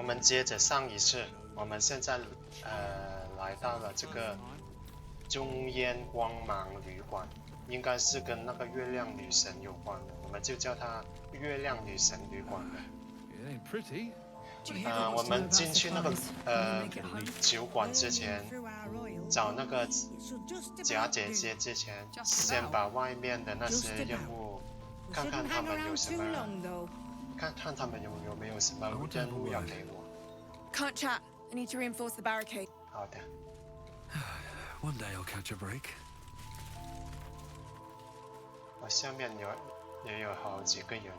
我们接着上一次，我们现在来到了这个中焉光芒旅馆，应该是跟那个月亮女神有关的，我们就叫它月亮女神旅馆了。我们进去那个酒馆之前，找那个假姐姐之前，先把外面的那些任务看看他们有什么，看看他们有没有什么任务要给我。Can't chat. I need to reinforce the barricade. 好的。One day I'll catch a break. 我下面也有好几个人物。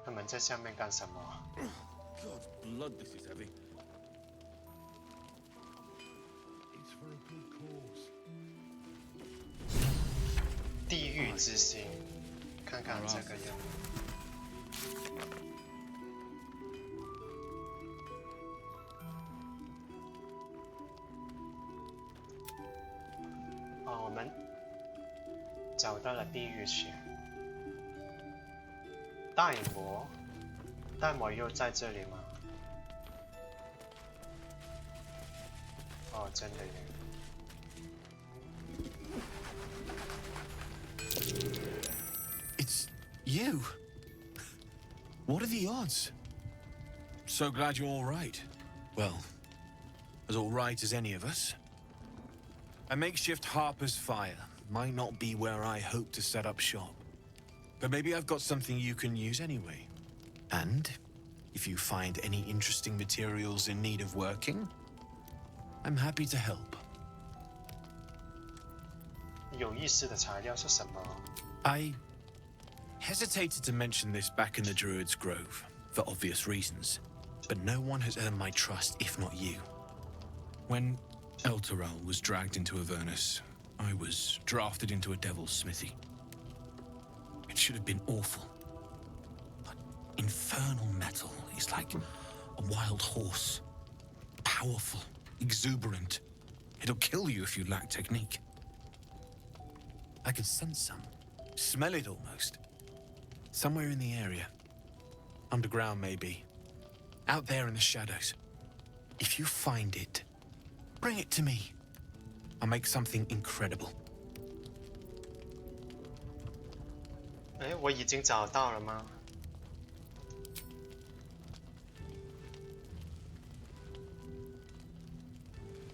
他们在下面干什么 God's blood, this is heavy. It's for a good cause. 地狱之心，看看这个任务。我们找到了地狱区。戴摩又在这里吗？哦，真的耶。It's you. What are the odds? So glad you're all right. Well, as all right as any of us. A makeshift Harper's fire might not be where I hope to set up shop. But maybe I've got something you can use anyway. And if you find any interesting materials in need of working, I'm happy to help. 有意思的材料是什么？ I hesitated to mention this back in the Druid's Grove, for obvious reasons. But no one has earned my trust if not you. When Elturel was dragged into Avernus, I was drafted into a devil's smithy. It should have been awful. But infernal metal is like a wild horse. Powerful, exuberant. It'll kill you if you lack technique. I could sense some. Smell it almost. Somewhere in the area. Underground, maybe. Out there in the shadows. If you find it, bring it to me. I'll make something incredible. 哎，我已经找到了吗？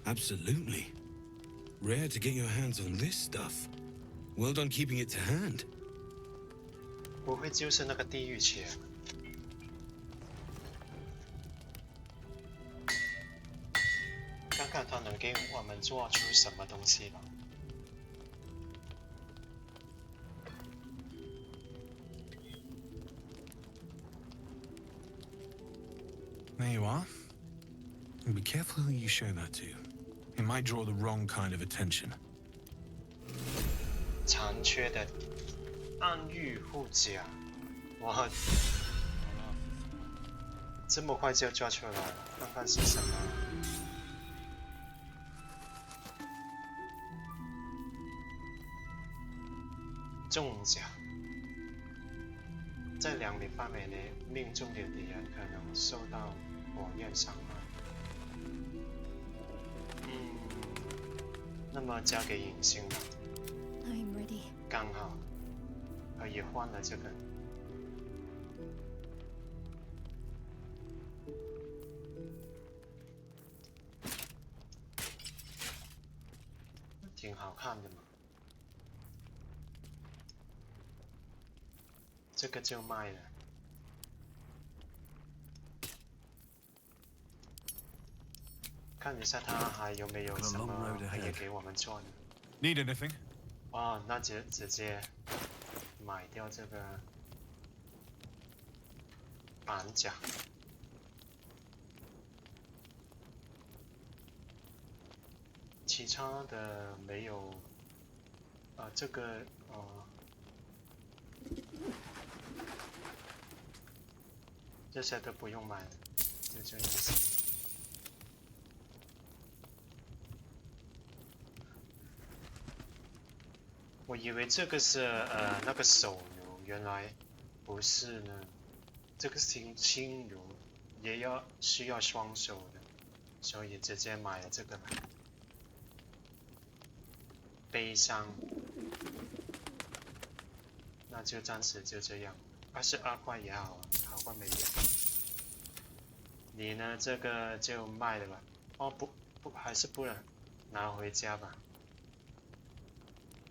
Absolutely. Rare to get your hands on this stuff. Well done keeping it to hand. 不会就是那个地狱切？看看他能给我们做出什么东西吧。 There you are. And be careful who you show that to. It might draw the wrong kind of attention. 残缺的暗域护甲，哇！这么快就抓出来了，看看是什么。重甲，在2米范围内命中的敌人可能受到火焰伤害。那么交给隐星吧。I'm ready. 刚好，可以换了这个。挺好看的嘛。这个就卖了。看一下他还有没有什么可以给我们做呢？ Need anything? 哦，那直接买掉这个板甲。其他的没有，这个这些都不用买了，就这样子。我以为这个是那个手游，原来不是呢，这个心如也需要双手的，所以直接买了这个吧。悲伤，那就暂时就这样。22块也好，好过没有。你呢？这个就卖了吧。哦不，还是不能拿回家吧，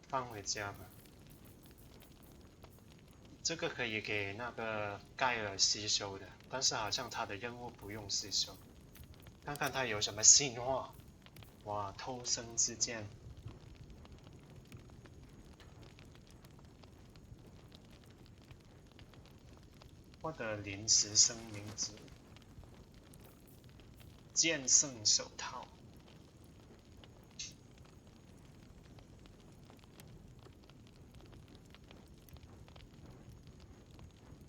放回家吧。这个可以给那个盖尔吸收的，但是好像他的任务不用吸收。看看他有什么新话。哇，偷生之剑。获得临时声明值。剑圣手套。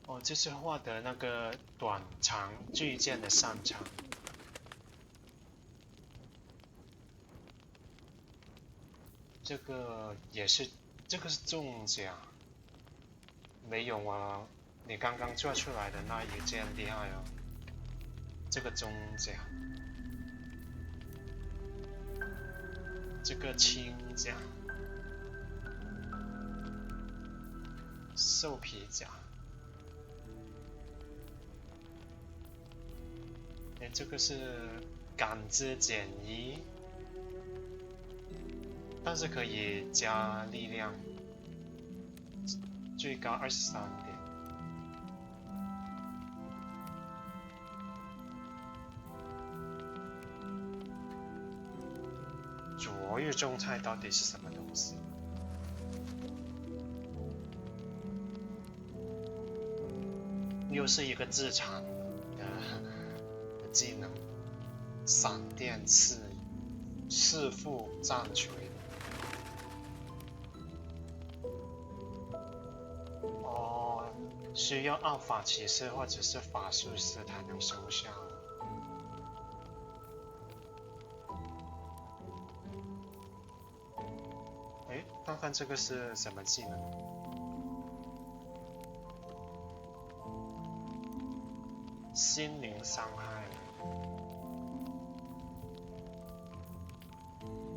哦，这是获得那个短长巨剑的擅长。这个也是，这个是重甲。没有啊，你刚刚做出来的那一件厉害哦。这个中甲。这个轻甲。兽皮甲。哎，这个是感知减1，但是可以加力量，最高23点。昨日种菜到底是什么东西？又是一个自残的技能，闪电弑父战锤。哦，需要奥法骑士或者是法术师才能收效。哎，看看这个是什么技能？心灵伤害，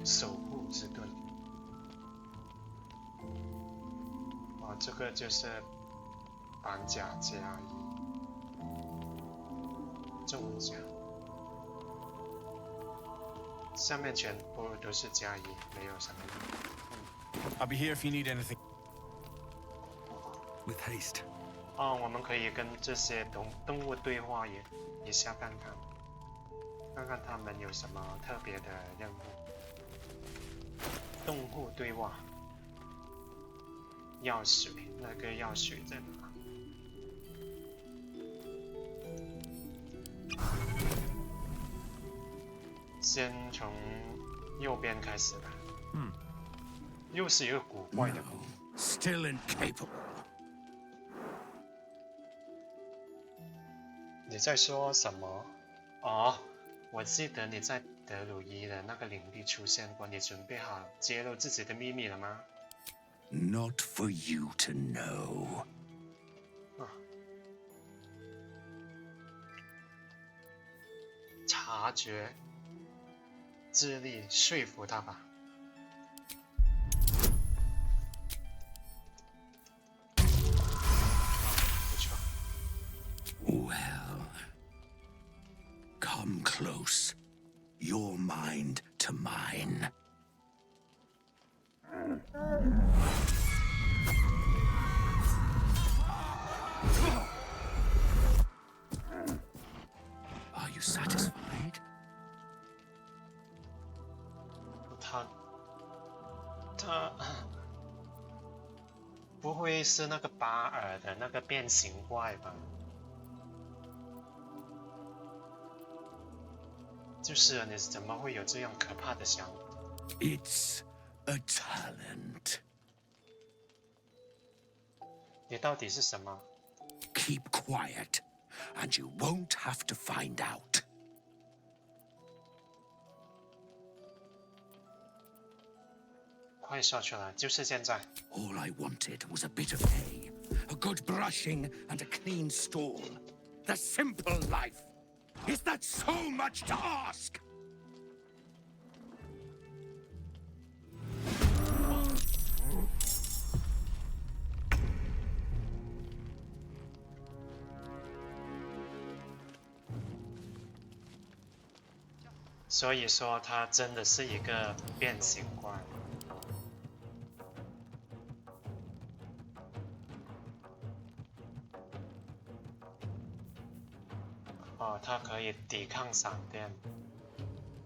守护之盾。哦，这个就是板甲加1，重甲。下面全部都是加1，没有什么用。I'll be here if you need anything. With haste. 哦，我们可以跟这些动物对话一下看看，看看他们有什么特别的任务。动物对话。药水，那个药水在哪？先从右边开始吧。又是一个古怪的。Still incapable. 你在说什么？哦，我记得你在德鲁伊的那个领地出现过，你准备好揭露自己的秘密了吗？ Not for you to know. 察觉，智力，说服他吧。不错。Well, come close. Your mind to mine. Are you satisfied? 他不会是那个巴尔的那个变形怪吧？就是你怎么会有这样可怕的想法？ It's a talent. 你到底是什么？ Keep quiet, and you won't have to find out. 快说出来，就是现在。 All I wanted was a bit of hay, a good brushing and a clean stall. The simple life. Is that so much to ask? 所以说，它真的是一个变形怪。哦，它可以抵抗闪电，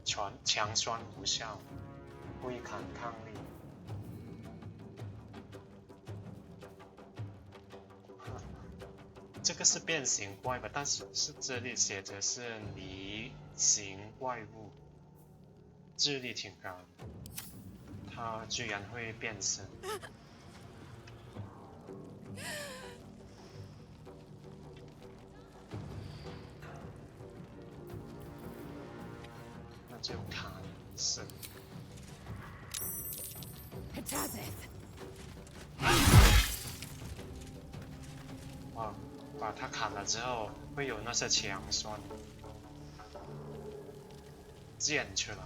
强酸无效，挥砍抗力。这个是变形怪吧？但是这里写着是泥型怪物，智力挺高的，它居然会变身。那就砍死。哇！把它砍了之后，会有那些强酸溅出来。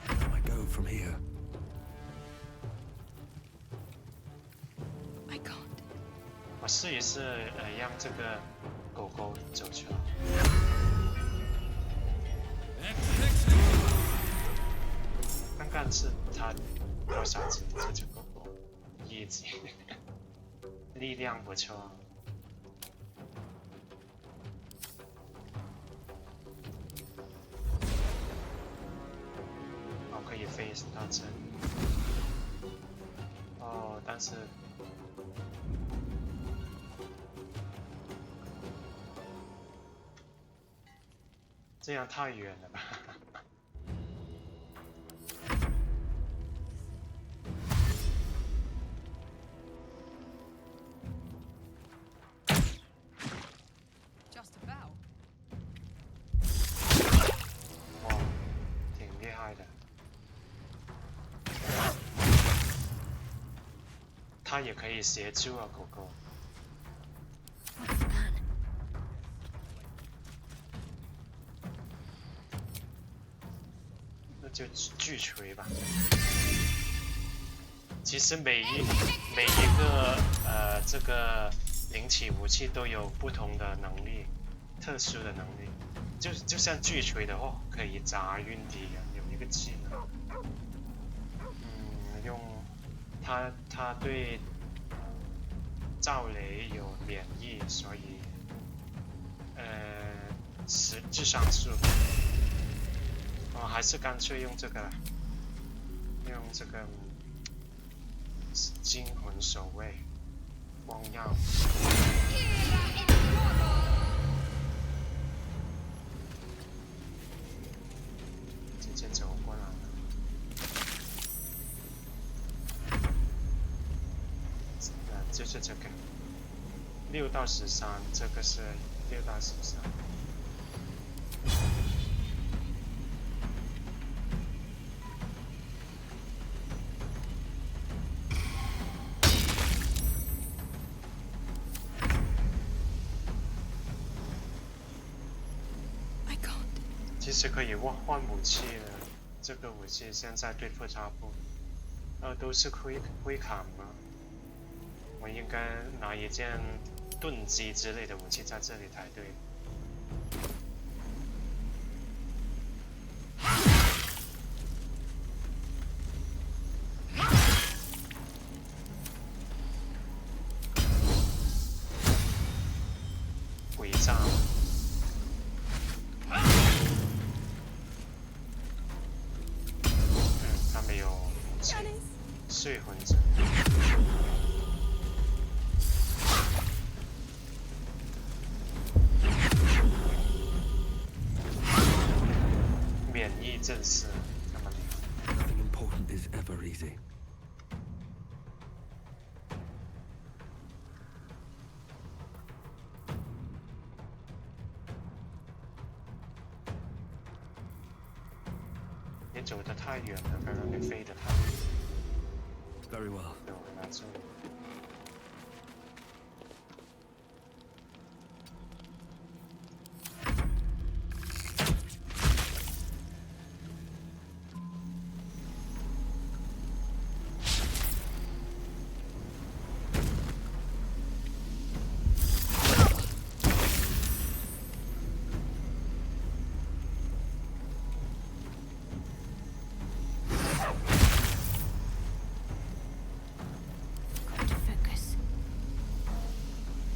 Where do I go from here? I can't. 我试一试，让这个狗狗走出来。看看是它多少级？这只狗狗1级，力量不错。哦，可以飞到这里。哦，但是。这样太远了吧？Just about. 哇，挺厉害的。它也可以协助啊，狗狗。就巨锤吧。其实每一个这个灵体武器都有不同的能力，特殊的能力。就像巨锤的话，可以砸晕敌人，有一个技能。用它对照雷有免疫，所以智商数。还是干脆用这个，用这个惊魂守卫光耀。直接走过来了。就是这个6到13，这个是6到13。其实可以换武器的，这个武器现在对付它不，都是挥砍吗？我应该拿一件盾击之类的武器在这里才对。鬼杖。他没有武器。碎魂者。免疫正式，那么厉害。 Nothing important is ever easy. 也走得太远了，刚刚你飞得太远。 Very well. 对，我拿住了。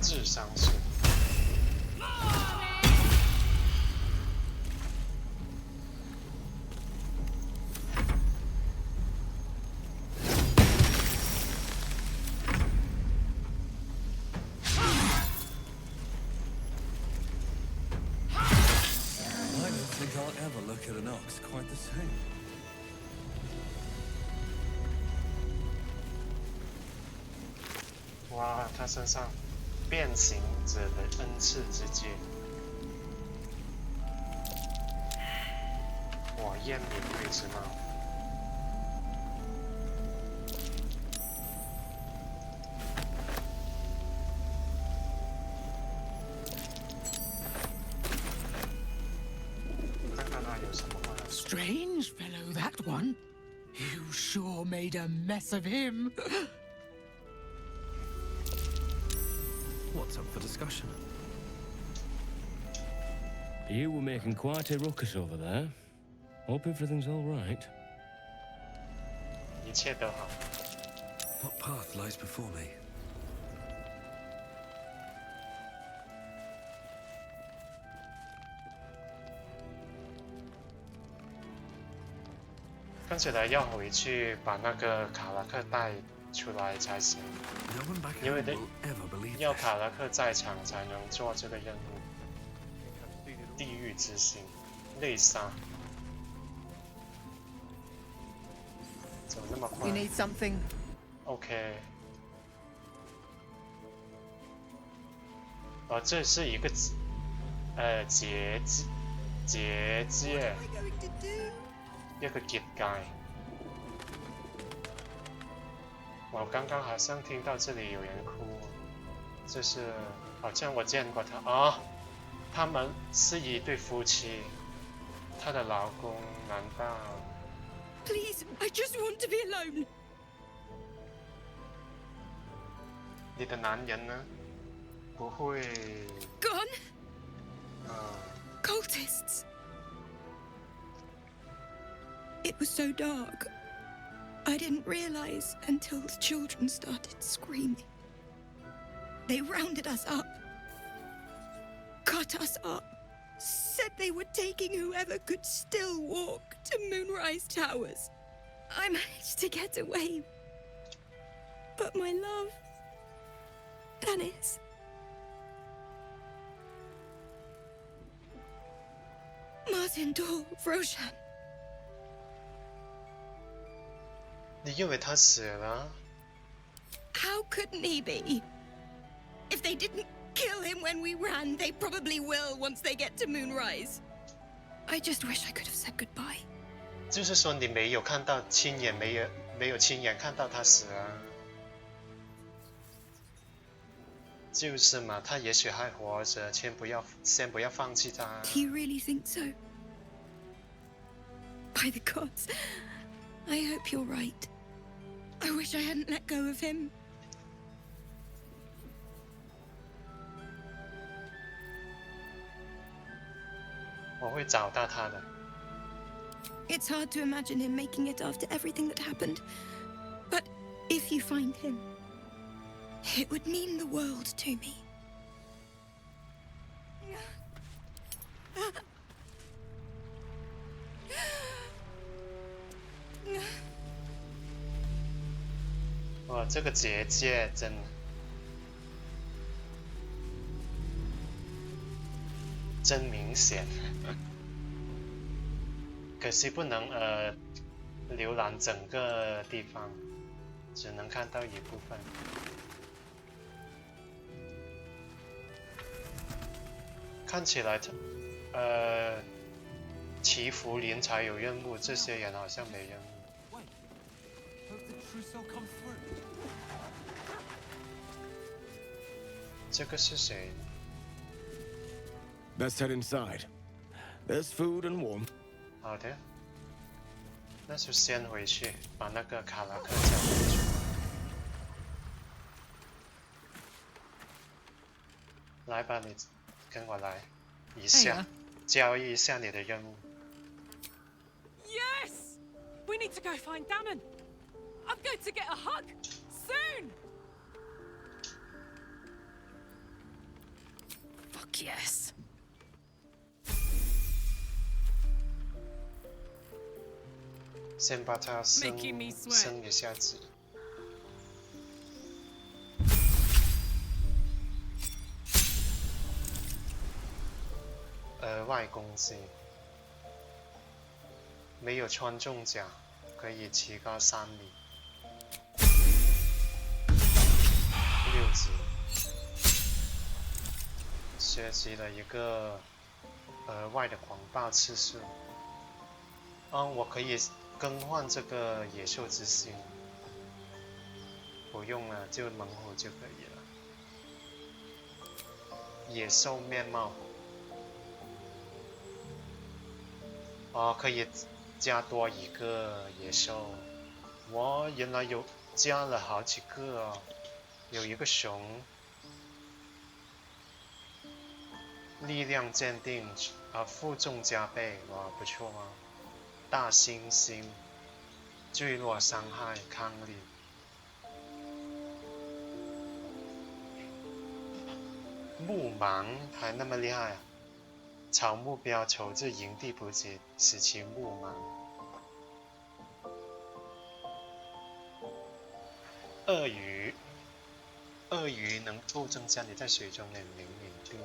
智商税。I don't think I'll ever look at an ox quite the same. 哇，他身上变形者的恩赐之戒。哇，艳女对之帽。看看他有什么话要说。 Strange fellow, that one. You sure made a mess of him. What's up for discussion? You were making quite a ruckus over there. Hope everything's all right. 一切都好。 What path lies before me? 看起来要回去把那个卡拉克带出来才行， No one back 因为 home 得 will ever believe 要 this. 卡拉克在场才能做这个任务。地狱之心，内杀，怎么那么快 You need something? ？OK。哦，这是一个结界，一个结界。我刚刚好像听到这里有人哭，就是好像我见过他啊，他们是一对夫妻，她的老公难道 Please, I just want to be alone. 你的男人呢？不会， Gone? 呃， Cultists. It was so dark. I didn't realize until the children started screaming. They rounded us up, cut us up, said they were taking whoever could still walk to Moonrise Towers. I managed to get away, but my love, Dennis, Martin Dor, Roshan. 你以为他死了？ How couldn't he be? If they didn't kill him when we ran, they probably will once they get to Moonrise. I just wish I could have said goodbye. 就是说你没有看到亲眼没有亲眼看到他死啊？就是嘛，他也许还活着，先不要放弃他。 Do you really think so? By the gods, I hope you're right. I wish I hadn't let go of him. 我会找到他的。 It's hard to imagine him making it after everything that happened. But if you find him, it would mean the world to me. 哇，这个结界真明显，可惜不能浏览整个地方，只能看到一部分。看起来提夫林才有任务，这些人好像没任务。这个是谁？ Let's head inside. There's food and warmth. 好的，那就先回去把那个卡拉克交回去。来吧，你跟我来一下，交易一下你的任务。 Yes! We need to go find Damon. I'm going to get a hug soon. Fuck yes. 先把它升 Making me sweat. 升一下子。额外攻击，没有穿重甲，可以提高3米。6级，学习了一个额外的狂暴次数。我可以更换这个野兽之心，不用了，就猛虎就可以了。野兽面貌。 可以加多一个野兽。我原来有加了好几个哦，有一个熊，力量鉴定负重加倍，哇，不错啊。大猩猩，坠落伤害抗力。木盲还那么厉害啊！ 朝目标筹至营地补给，使其目盲。鳄鱼，鳄鱼能够增加你在水中的灵敏度。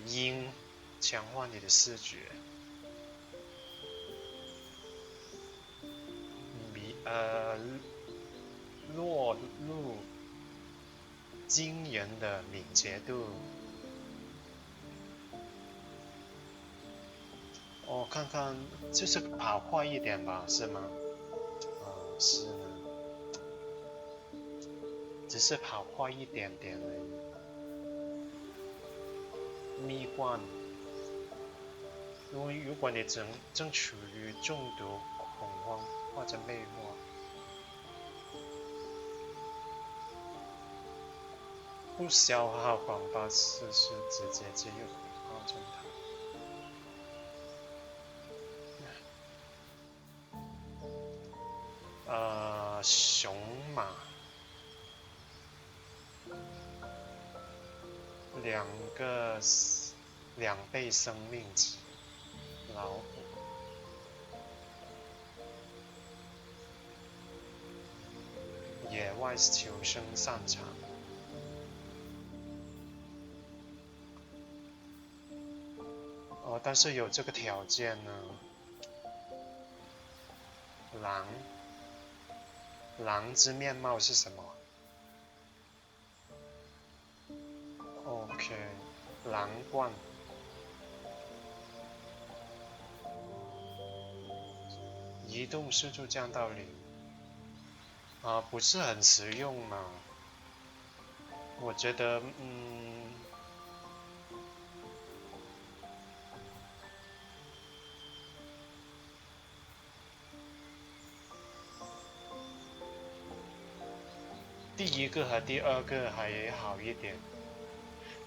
鹰，强化你的视觉。落鹿。 惊人的敏捷度。看看，就是跑快一点吧，是吗？是呢，只是跑快一点点而已。蜜罐，如果你正处于中毒、恐慌或者魅惑。 不消耗广暴次数，直接进入广暴状态。熊马2倍生命值，老虎野外求生擅长。 但是有这个条件呢。狼之面貌是什么 ？OK， 狼冠。移动速度降到0。不是很实用嘛？我觉得，第1个和第2个还好一点，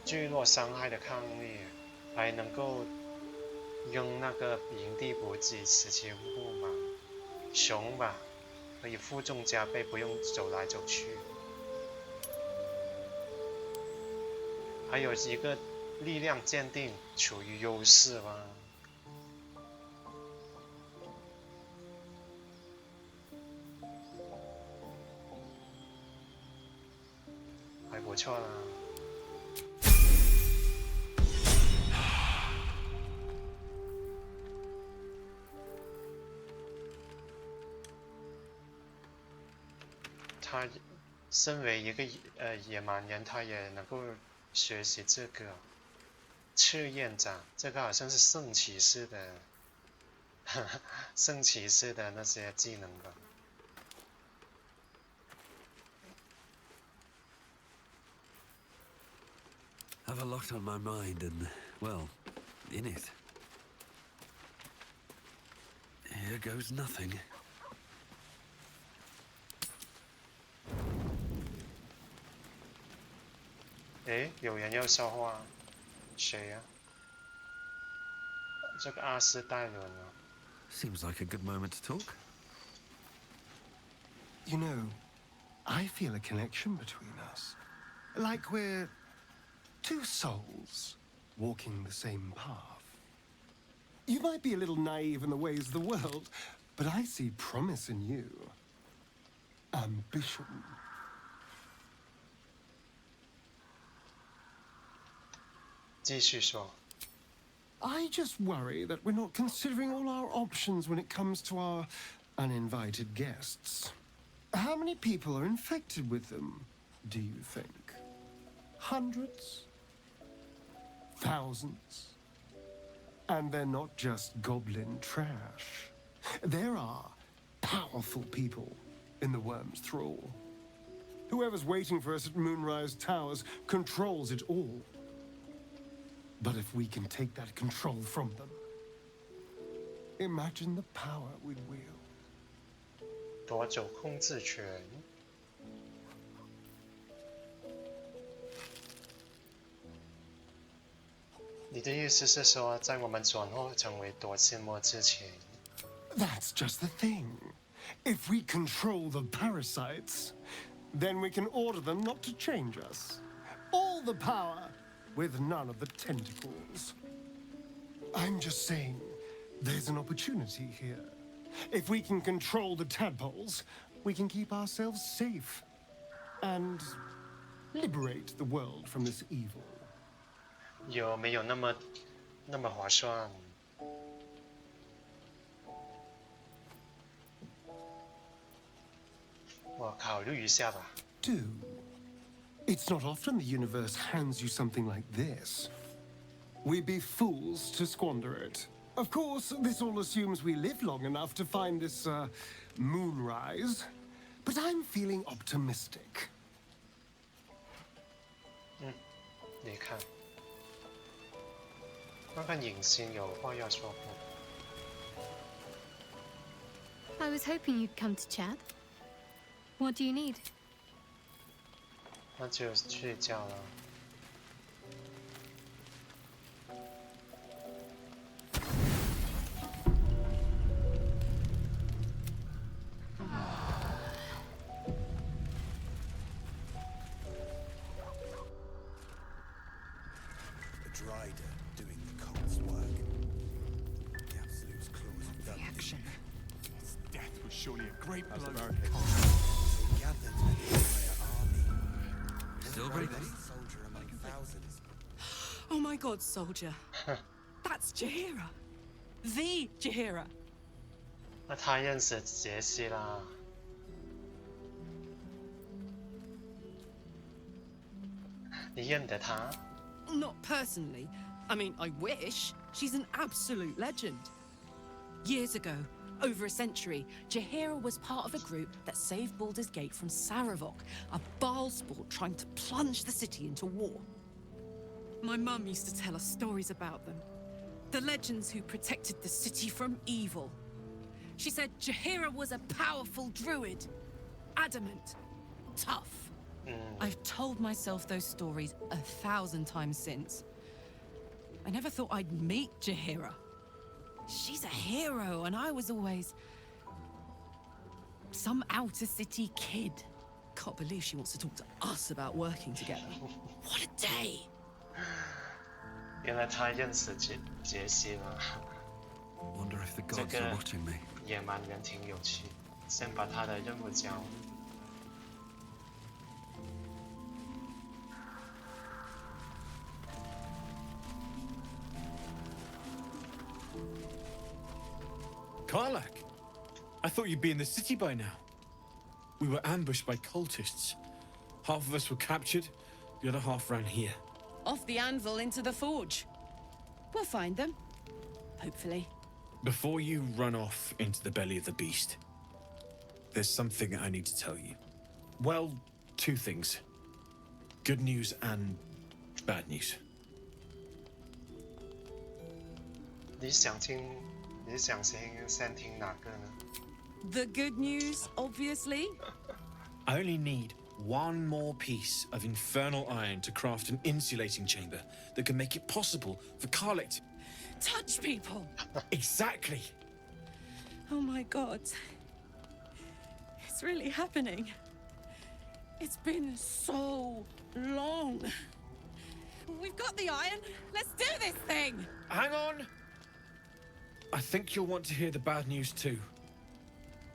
坠落伤害的抗力，还能够用那个营地补给使其目盲。熊吧，可以负重加倍，不用走来走去。还有一个力量鉴定处于优势吧。还不错啦。他身为一个野蛮人，他也能够学习这个赤焰斩，这个好像是圣骑士的圣骑士的那些技能吧。Have a lot on my mind and, well, in it. Here goes nothing. 诶，有人要说话，谁呀？这个阿斯戴伦啊。 Seems like a good moment to talk. You know, I feel a connection between us. Like we're two souls walking the same path. You might be a little naive in the ways of the world, but I see promise in you. Ambition. 继续说。 I just worry that we're not considering all our options when it comes to our uninvited guests. How many people are infected with them, do you think? Hundreds? Thousands? And they're not just goblin trash. There are powerful people in the worm's thrall. Whoever's waiting for us at Moonrise Towers controls it all. But if we can take that control from them, imagine the power we'd wield. 夺走控制权。你的意思是说，在我们转化成为夺心魔之前 That's just the thing. If we control the parasites, then we can order them not to change us. All the power, with none of the tentacles. I'm just saying, there's an opportunity here. If we can control the tadpoles, we can keep ourselves safe. And liberate the world from this evil. 有没有那么划算？我考虑一下吧。 Do. It's not often the universe hands you something like this. We'd be fools to squander it. Of course, this all assumes we live long enough to find this, moonrise. But I'm feeling optimistic. 你看，看看影星有话要说不？ I was hoping you'd come to chat. What do you need? 那就睡觉了。Surely a great blow. Still breathing. Oh my god, soldier. That's Jaheira. The Jaheira. 那他认识杰西啦。你认得他？ Not personally. I mean, I wish. She's an absolute legend. Years ago, over a century, Jaheira was part of a group that saved Baldur's Gate from Saravok, a Baalsport trying to plunge the city into war. My mum used to tell us stories about them. The legends who protected the city from evil. She said Jaheira was a powerful druid. Adamant. Tough. I've told myself those stories 1,000 times since. I never thought I'd meet Jaheira. She's a hero, and I was always some outer city kid. Can't believe she wants to talk to us about working together. What a day! 原来他认识杰西吗？ Wonder if the 这 gods are 个 watching me. 野蛮人挺有趣。先把他的任务交。 Karlak! I thought you'd be in the city by now. We were ambushed by cultists. Half of us were captured, the other half ran here. off the anvil into the forge. We'll find them. Hopefully. Before you run off into the belly of the beast, there's something I need to tell you. Well, two things. Good news and bad news. 你想先听哪个呢？ The good news, obviously. I only need one more piece of infernal iron to craft an insulating chamber that can make it possible for Karlek to Touch people. Exactly. Oh my god. It's really happening. It's been so long. We've got the iron. Let's do this thing. Hang on. I think you'll want to hear the bad news too.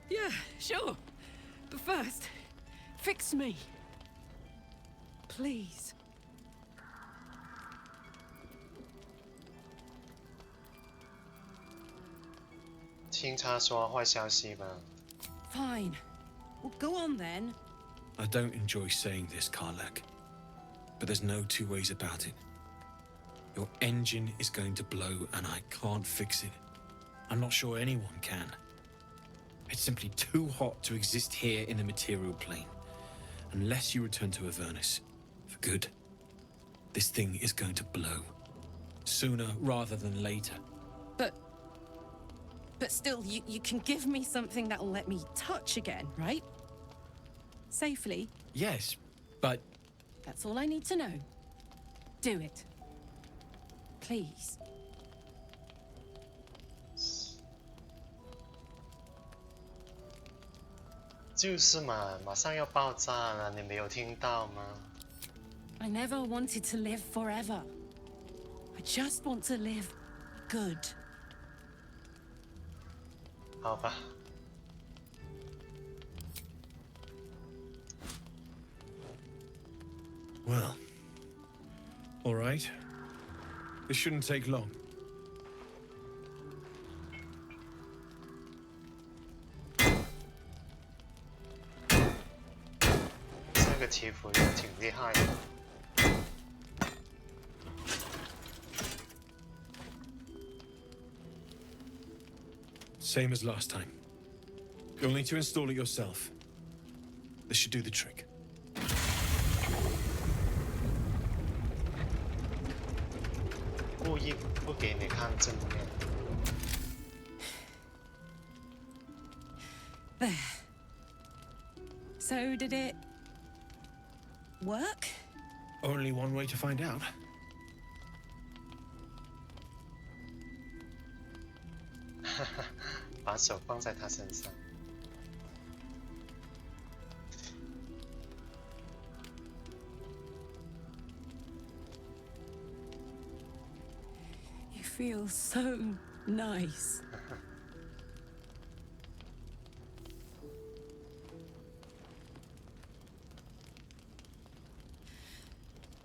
Yeah, sure. But first, fix me. Please. 听他说坏消息吧。 Fine. Well, go on then. I don't enjoy saying this, Karlek, but there's no two ways about it. Your engine is going to blow and I can't fix it. I'm not sure anyone can. It's simply too hot to exist here in the material plane. Unless you return to Avernus, for good. This thing is going to blow. Sooner rather than later. But still, you can give me something that'll let me touch again, right? Safely. Yes, but... That's all I need to know. Do it. Please. 就是嘛，马上要爆炸了，你没有听到吗？ I never wanted to live forever. I just want to live good. 好吧。 Well, all right. This shouldn't take long. 这个提夫也挺厉害的。 Same as last time. You'll need to install it yourself. This should do the trick. 故意不给你看正面。 There. So did it work? Only one way to find out. 把手放在他身上。 You feel so nice.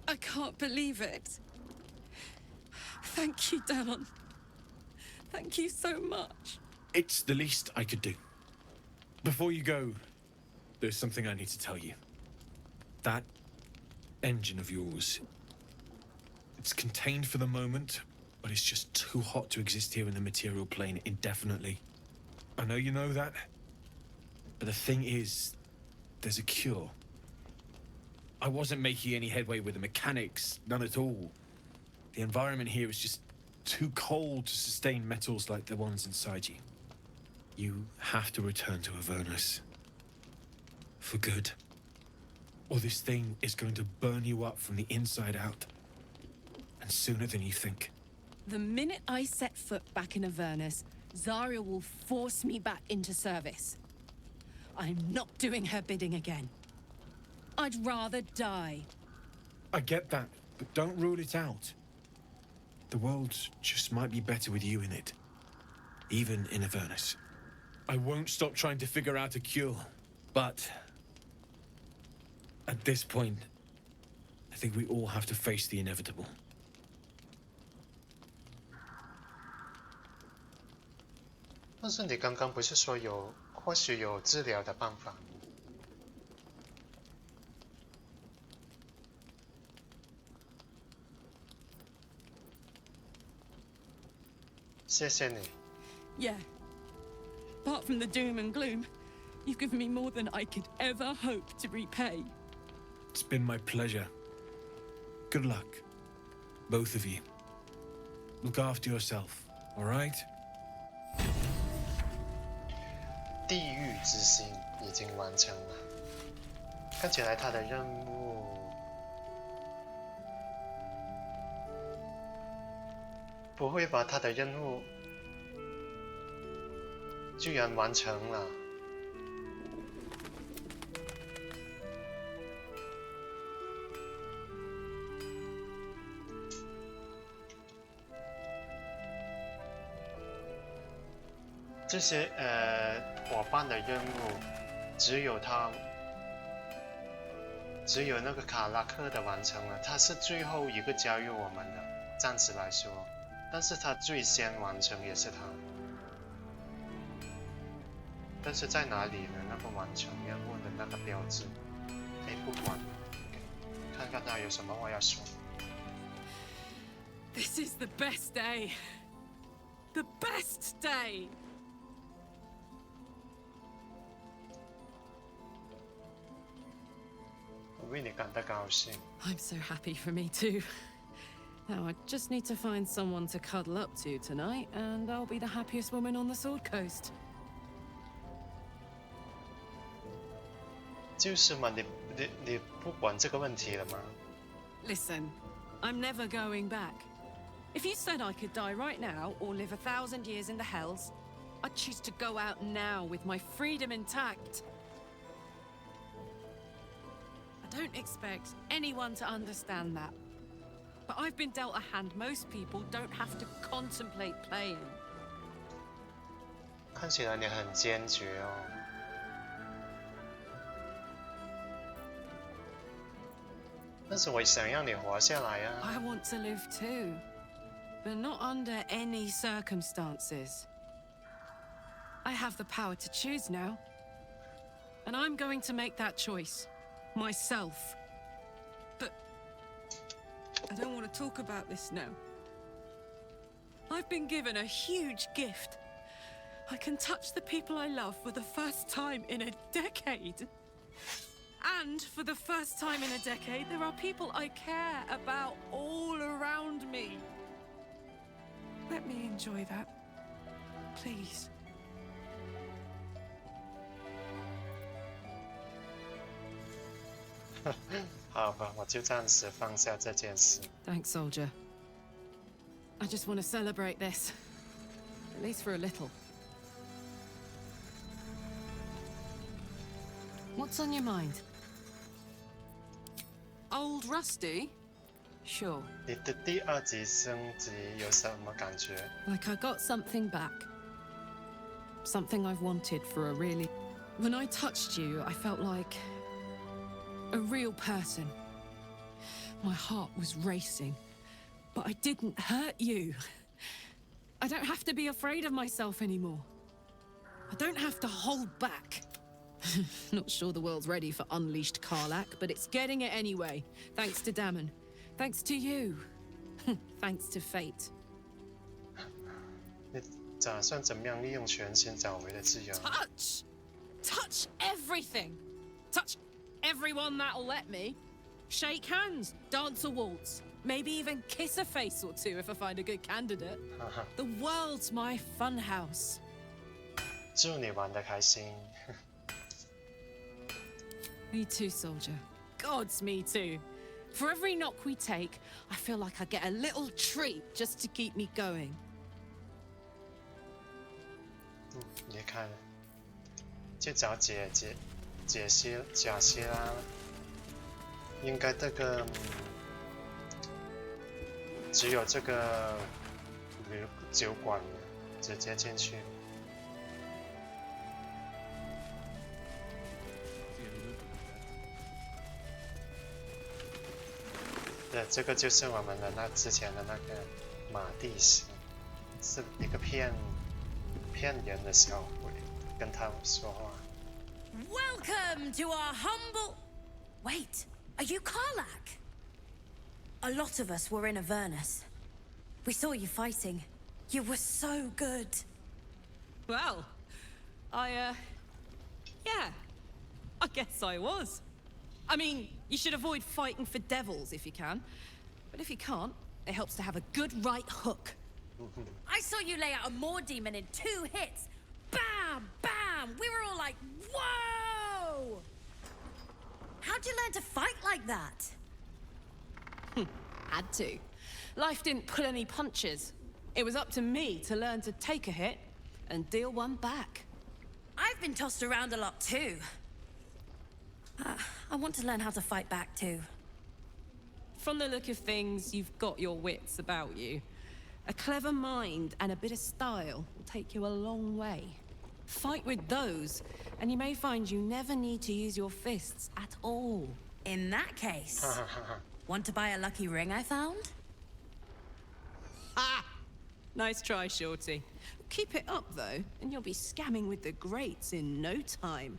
I can't believe it. Thank you, Dan. Thank you so much. It's the least I could do. Before you go, there's something I need to tell you. That engine of yours, it's contained for the moment, but it's just too hot to exist here in the material plane indefinitely. I know you know that, but the thing is, there's a cure. I wasn't making any headway with the mechanics, none at all. The environment here is just too cold to sustain metals like the ones inside you. You have to return to Avernus. For good. Or this thing is going to burn you up from the inside out. And sooner than you think. The minute I set foot back in Avernus, Zarya will force me back into service. I'm not doing her bidding again. I'd rather die. I get that, but don't rule it out. The world just might be better with you in it. Even in Avernus. I won't stop trying to figure out a cure, but... at this point, I think we all have to face the inevitable. 但是你刚刚不是说或许有治疗的办法？谢谢你。 Yeah. Apart from the doom and gloom, you've given me more than I could ever hope to repay. It's been my pleasure. Good luck, both of you. Look after yourself, all right? 地狱之心已经完成了，看起来他的任务不会吧？他的任务居然完成了。这些伙伴的任务，只有那个卡拉克的完成了，他是最后一个加入我们的，暂时来说，但是他最先完成也是他。但是在哪里呢？那个完成任务的那个标志，不管，看看他有什么话要说。This is the best day. The best day. 我为你感到高兴。 I'm so happy for me too. Now I just need to find someone to cuddle up to tonight, and I'll be the happiest woman on the Sword Coast. 就是嘛，你不管这个问题了吗？ Listen, I'm never going back. If you said I could die right now or live 1,000 years in the hells, I'd choose to go out now with my freedom intact. I don't expect anyone to understand that. But I've been dealt a hand most people don't have to contemplate playing. 看起来你很坚决哦。但是我想让你活下来啊。 I want to live too, but not under any circumstances. I have the power to choose now, and I'm going to make that choice myself. But I don't want to talk about this now. I've been given a huge gift. I can touch the people I love for the first time in a decade. And for the first time in a decade, there are people I care about all around me. Let me enjoy that, please. 好吧，我就暂时放下这件事。 Thanks, soldier. I just want to celebrate this, at least for a little. What's on your mind? Old Rusty? Sure. 你的第二级升级有什么感觉？ Like I got something back. Something I've wanted for a really... When I touched you, I felt like a real person. My heart was racing, but I didn't hurt you. I don't have to be afraid of myself anymore. I don't have to hold back. Not sure the world's ready for unleashed Karlach, but it's getting it anyway. Thanks to Dammon. Thanks to you. Thanks to fate. 你打算怎么样利用全新找回的自由？ Touch! Touch everything! Touch everyone that'll let me. Shake hands, dance a waltz, maybe even kiss a face or two if I find a good candidate. The world's my funhouse. 祝你玩得开心。 Me too, soldier. Gods, me too. For every knock we take, I feel like I get a little treat just to keep me going. 离开了，去找贾希拉。应该这个，只有这个酒馆了，直接进去。对，这个就是我们的之前的那个马蒂斯，是一个骗人的小鬼，跟他说话。 Welcome to our humble... Wait, are you Karlach? A lot of us were in Avernus. We saw you fighting. You were so good. Well, yeah, I guess I was. I mean, you should avoid fighting for devils if you can. But if you can't, it helps to have a good right hook. I saw you lay out a Moor demon in 2 hits. Bam! Bam! We were all like, whoa! How'd you learn to fight like that? Had to. Life didn't pull any punches. It was up to me to learn to take a hit and deal one back. I've been tossed around a lot too. I want to learn how to fight back too. From the look of things, you've got your wits about you. A clever mind and a bit of style will take you a long way. Fight with those, and you may find you never need to use your fists at all. In that case, want to buy a lucky ring I found? Ha! Nice try, Shorty. Keep it up, though, and you'll be scamming with the greats in no time.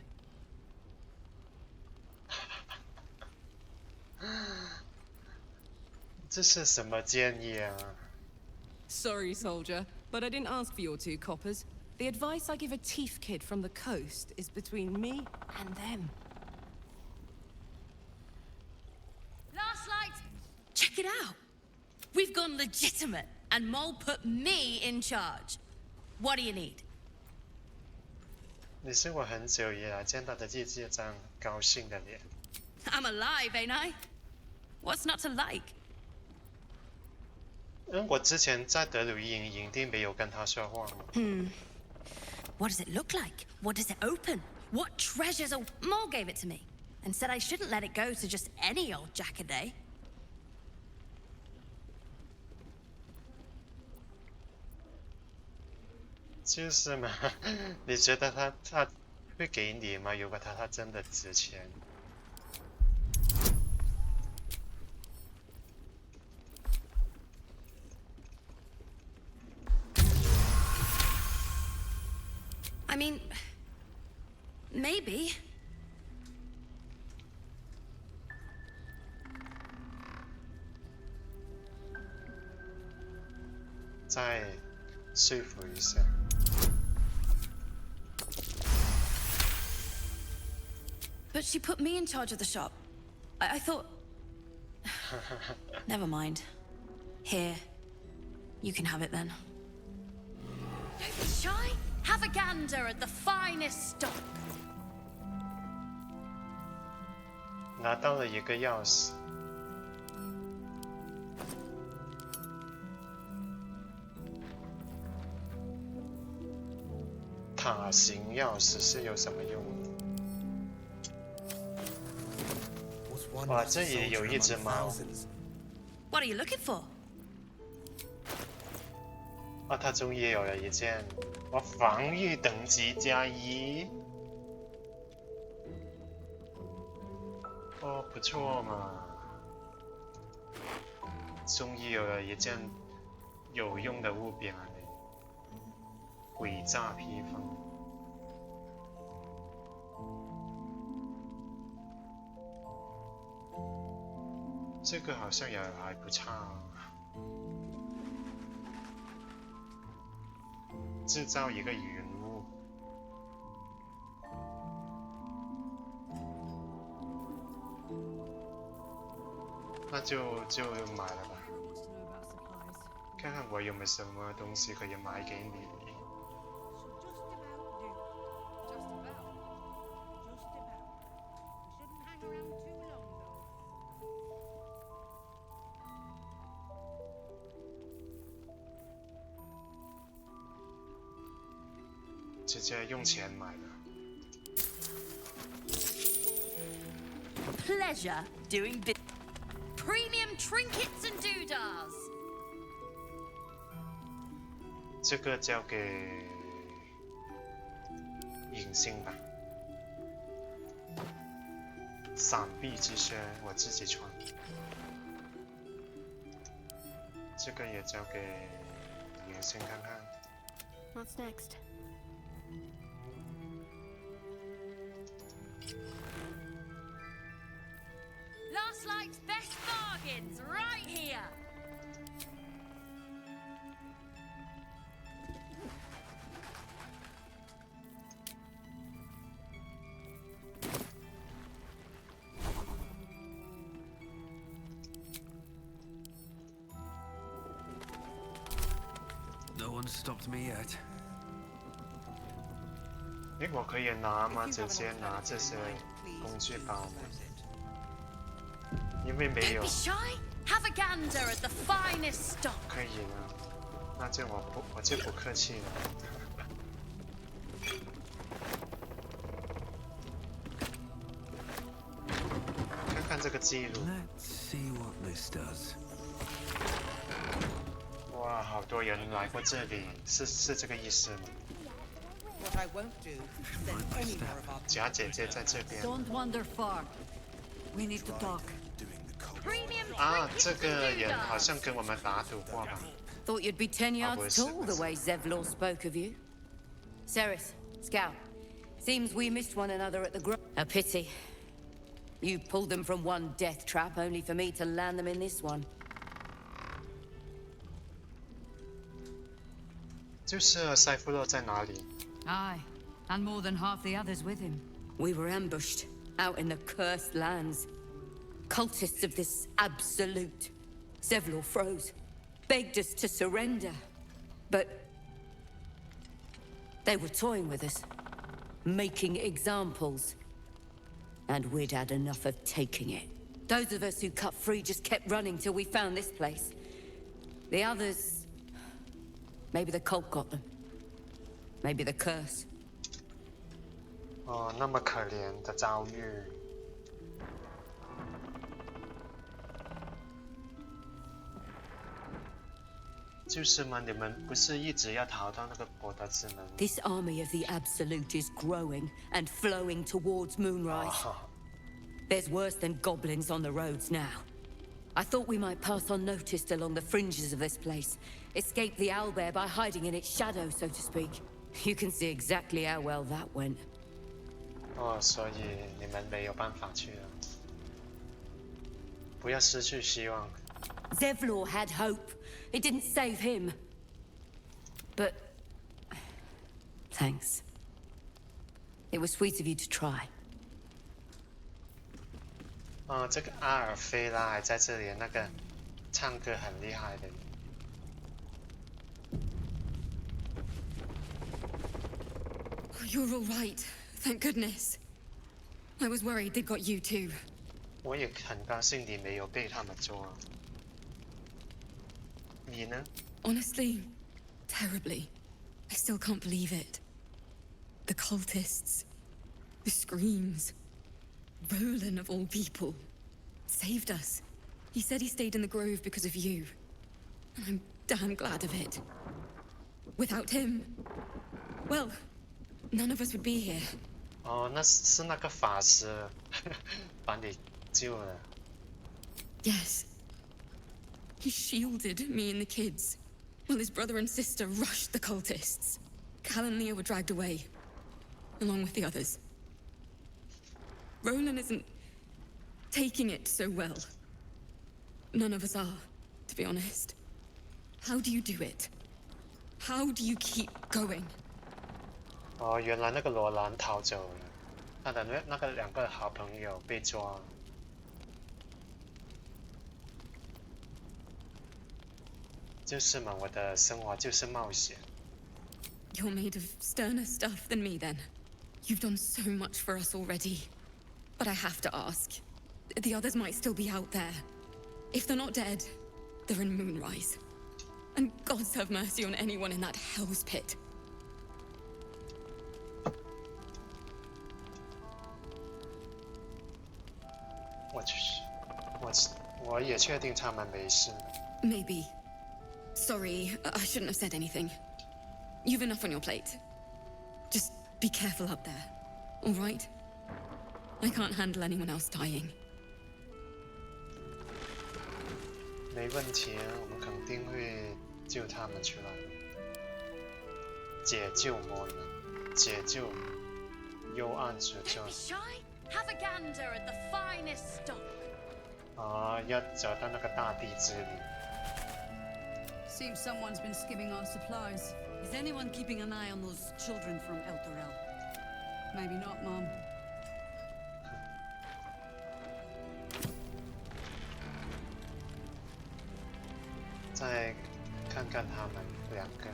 Sorry, soldier, but I didn't ask for your 2 coppers. The advice I give a thief kid from the coast is between me and them. Last light! Check it out! We've gone legitimate, and Mole put me in charge. What do you need? 你是我很久以来见到的第一张高兴的脸。I'm alive, ain't I? What's not to like? 我之前在德鲁伊营地没有跟他说话。What does it look like? What does it open? What treasures? Oh, Mole gave it to me and said I shouldn't let it go to just any old jackaday. 就是嘛，你觉得他会给你吗？如果他真的值钱。I mean, maybe. 再说服一下。But she put me in charge of the shop. I thought... Never mind. Here. You can have it then. Don't be shy. Have a gander at the finest stock. 拿到了一个钥匙。塔形钥匙是有什么用？哇，这也有一只猫。What are you looking for? 啊，它终于有了一件，我防御等级+1。哦，不错嘛，终于有了一件有用的物品了。诡诈披风。这个好像也还不差。制造一个云雾。那就买了吧。看看我有没有什么东西可以买给你。直接用钱买的。Pleasure doing business. Premium trinkets and doodahs. 这个交给隐性吧。闪避之靴我自己穿。这个也交给隐性看看。What's next? Last Light's best bargains right here. one stopped me yet. 诶，我可以拿吗？直接拿这些工具包吗？因为没有。 Don't be shy. Have a gander at the finest stock. 可以了，那就我就不客气了。看看这个记录。 Let's see what this does. 哇，好多人来过这里，是这个意思吗？ What I won't do is send any more of our 贾姐姐在这边。 Don't wander far. We need to talk. Premium 啊，这个人好像跟我们打赌过吧？ Thought you'd be 10 yards tall the way Zevlor spoke of you. Ceres, Scout. Seems we missed one another at the grove. A pity. You pulled them from one death trap only for me to land them in this one. 就是塞夫洛在哪里？ Aye, and more than half the others with him. We were ambushed out in the cursed lands. Cultists of this absolute. Zevlor froze, begged us to surrender. But they were toying with us, making examples. And we'd had enough of taking it. Those of us who cut free just kept running till we found this place. The others... maybe the cult got them. Maybe the curse. 哦，那么可怜的遭遇。就是嘛，你们不是一直要逃到那个柏德之门？ This army of the Absolute is growing and flowing towards Moonrise. There's worse than goblins on the roads now. I thought we might pass unnoticed along the fringes of this place, escape the owlbear by hiding in its shadow, so to speak. You can see exactly how well that went. 哦，所以你们没有办法去了。不要失去希望。 Zevlor had hope. It didn't save him. But... thanks. It was sweet of you to try. 哦，这个阿尔菲拉还在这里，那个唱歌很厉害的。 You're all right. Thank goodness. I was worried they'd got you too. 我也很高兴你没有被他们抓。你呢？ Honestly, terribly. I still can't believe it. The cultists, the screams. Roland, of all people, saved us. He said he stayed in the grove because of you. And I'm damn glad of it. Without him, well, none of us would be here. 哦，那是那个法师把你救了。 Yes. He shielded me and the kids, while his brother and sister rushed the cultists. Cal and Leah were dragged away, along with the others. Roland isn't taking it so well. None of us are, to be honest. How do you do it? How do you keep going? 哦，原来那个罗兰逃走了，他的那个两个好朋友被抓了。就是嘛，我的生活就是冒险。 You're made of sterner stuff than me, then. You've done so much for us already. But I have to ask. The others might still be out there. If they're not dead, they're in Moonrise. And gods have mercy on anyone in that hell's pit. 我也确定他们没事。 Maybe. Sorry, I shouldn't have said anything. You've enough on your plate. Just be careful out there, all right? I can't handle anyone else dying. 没问题，我们肯定会救他们出来，解救魔人，解救幽暗之中。 Shy? Have a gander at the finest stock. 啊，要找到那个大地之灵。 Seems someone's been skimming our supplies. Is anyone keeping an eye on those children from Elturel? Maybe not, Mom. 再看看他们两个。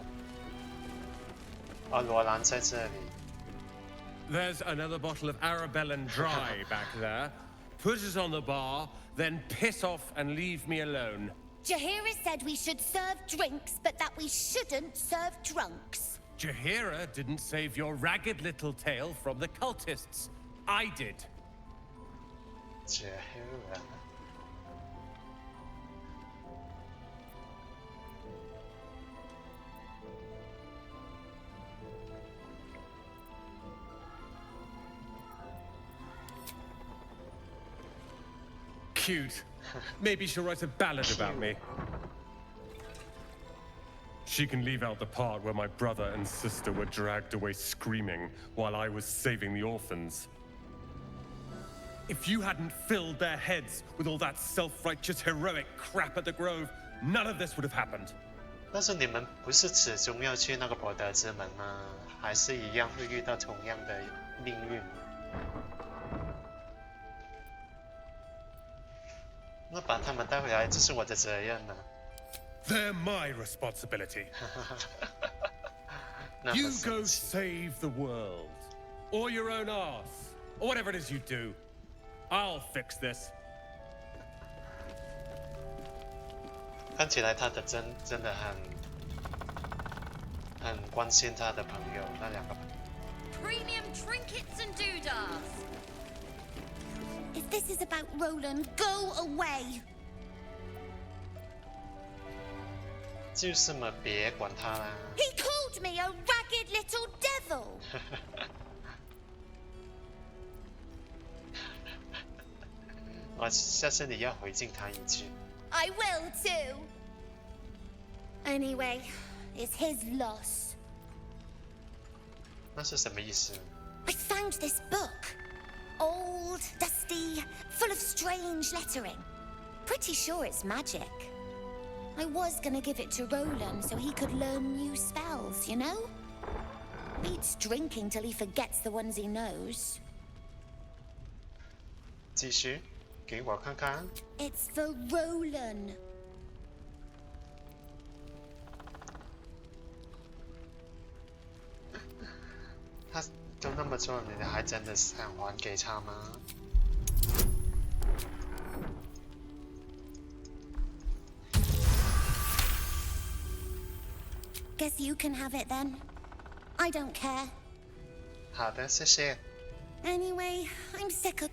哦，罗兰在这里。 There's another bottle of Arabellan Dry back there. Put it on the bar, then piss off and leave me alone. Jaheira said we should serve drinks, but that we shouldn't serve drunks. Jaheira didn't save your ragged little tail from the cultists. I did. Jaheira. Cute. Maybe she'll write a ballad about me. She can leave out the part where my brother and sister were dragged away screaming while I was saving the orphans. If you hadn't filled their heads with all that self-righteous heroic crap at the Grove, none of this would have happened. 但是你们不是始终要去那个柏德之门吗？还是一样会遇到同样的命运？那把他们带回来，这是我的责任呢。They're my responsibility. You go save the world, or your own arse, or whatever it is you do. I'll fix this. 看起来他的真的很关心他的朋友，那两个。Premium trinkets and doodahs. If this is about Roland, go away. 就是嘛，别管他啦。He called me a ragged little devil. 我下次你要回敬他一句。I will too. Anyway, it's his loss. 那是什么意思？ I found this book. Old, dusty, full of strange lettering. Pretty sure it's magic. I was gonna give it to Roland so he could learn new spells, you know? Beats drinking till he forgets the ones he knows. 继续，给我看看。 It's for Roland. 他都那么做了，你还真的想还给他吗？ Guess you can have it then. I don't care. 好的，谢谢。 Anyway, I'm sick of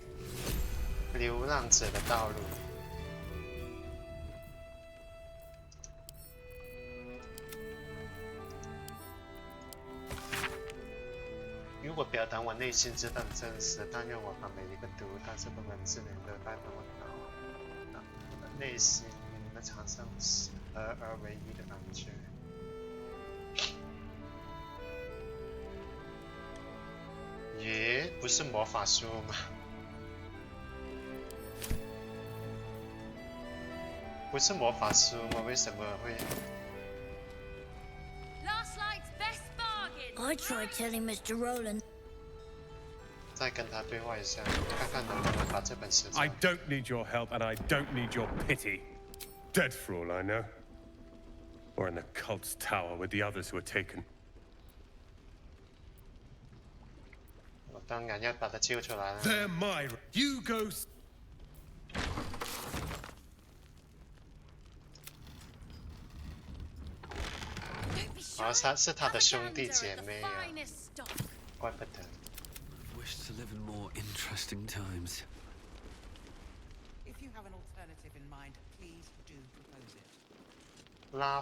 流浪者的道路。如果表达我内心知道的真实，但愿我把每一个读到这个文字能够带到我的内心，能产生合而为一的感觉。 耶，不是魔法书吗？不是魔法书吗？为什么会？ Last night's best bargain. I tried telling Mr. Roland. 再跟他对话一下，看看能不能把这本书。I don't need your help, and I don't need your pity. Dead for all I know, or in the cult's tower with the others who were taken. 我当然要把他救出来了。 They're my. You go. 好，是他的兄弟姐妹啊，怪不得。 Wish to live in more interesting times. If you have an alternative in mind, please do propose it. 拉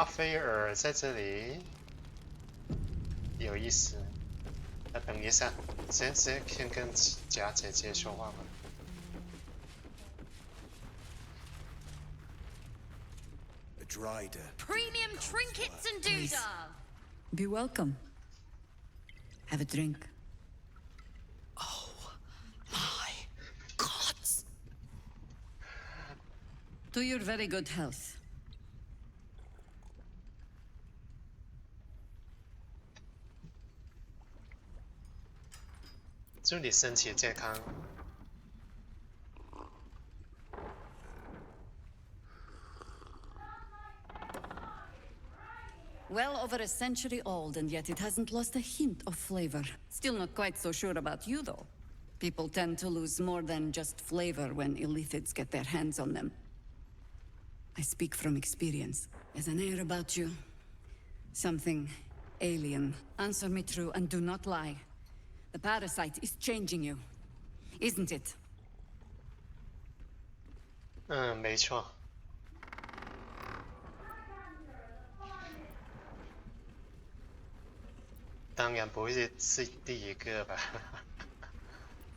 斐尔在这里，有意思。等一下，先跟贾姐姐说话吧。 Premium trinkets and doodahs. Be welcome. Have a drink. Oh, my gods. To your very good health. 祝你身体健康。Well over a century old, and yet it hasn't lost a hint of flavor. Still not quite so sure about you, though. People tend to lose more than just flavor when illithids get their hands on them. I speak from experience. There's an air about you. Something alien. Answer me true and do not lie. The parasite is changing you, isn't it? 没错。当然不会是第一个吧。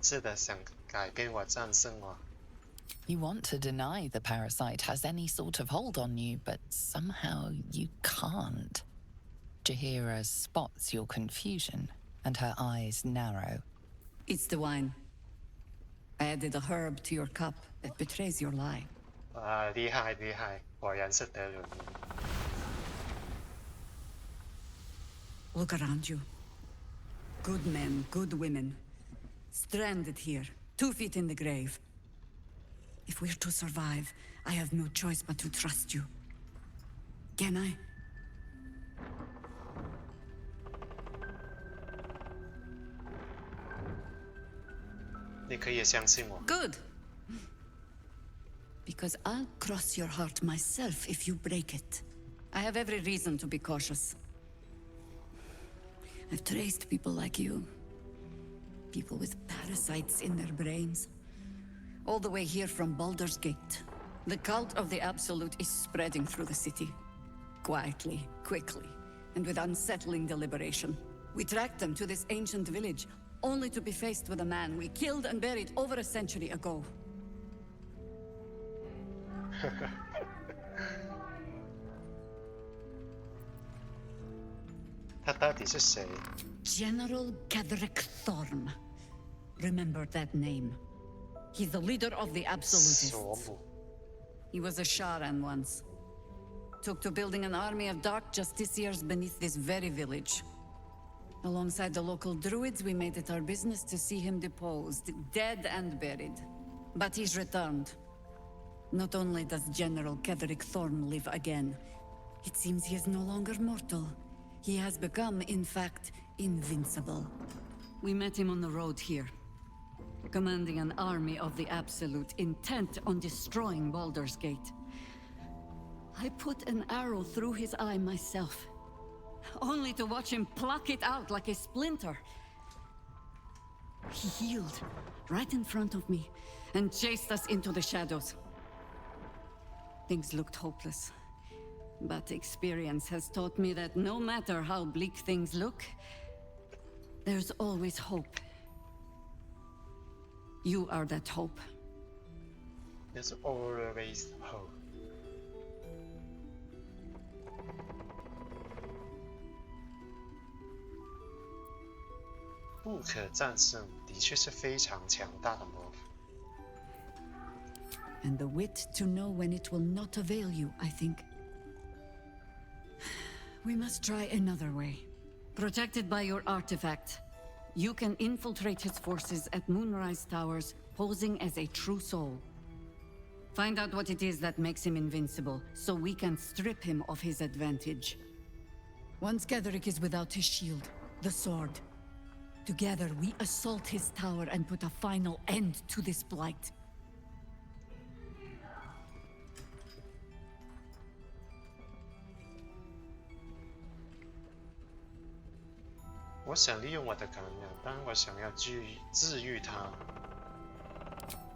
是的，想改变我，战胜我。You want to deny the parasite has any sort of hold on you, but somehow you can't. Jahira spots your confusion, and her eyes narrow. It's the wine. I added a herb to your cup that betrays your lie. 厉害厉害，果然是德鲁伊。Look around you. Good men, good women. Stranded here, 2 feet in the grave. If we're to survive, I have no choice but to trust you. Can I? Good. Because I'll cross your heart myself if you break it. I have every reason to be cautious. I've traced people like you. People with parasites in their brains. All the way here from Baldur's Gate. The cult of the Absolute is spreading through the city. Quietly, quickly, and with unsettling deliberation. We tracked them to this ancient village, only to be faced with a man we killed and buried over a century ago. 他到底是谁？ General Ketherick Thorm. Remember that name. He's the leader of the Absolutists. He was a Sharan once. Took to building an army of dark justiciars beneath this very village. Alongside the local druids, we made it our business to see him deposed, dead and buried. But he's returned. Not only does General Ketherick Thorm live again, it seems he is no longer mortal. He has become, in fact, invincible. We met him on the road here, commanding an army of the Absolute, intent on destroying Baldur's Gate. I put an arrow through his eye myself, only to watch him pluck it out like a splinter. He healed right in front of me and chased us into the shadows. Things looked hopeless, but experience has taught me that no matter how bleak things look, there's always hope. You are that hope. There's always hope. 不可战胜，的确是非常强大的魔法。And the wit to know when it will not avail you, I think. We must try another way. Protected by your artifact, you can infiltrate his forces at Moonrise Towers, posing as a true soul. Find out what it is that makes him invincible, so we can strip him of his advantage. Once Ketherick is without his shield, the sword. Together, we assault his tower and put a final end to this blight. 我想利用我的感染，但我想要治愈它。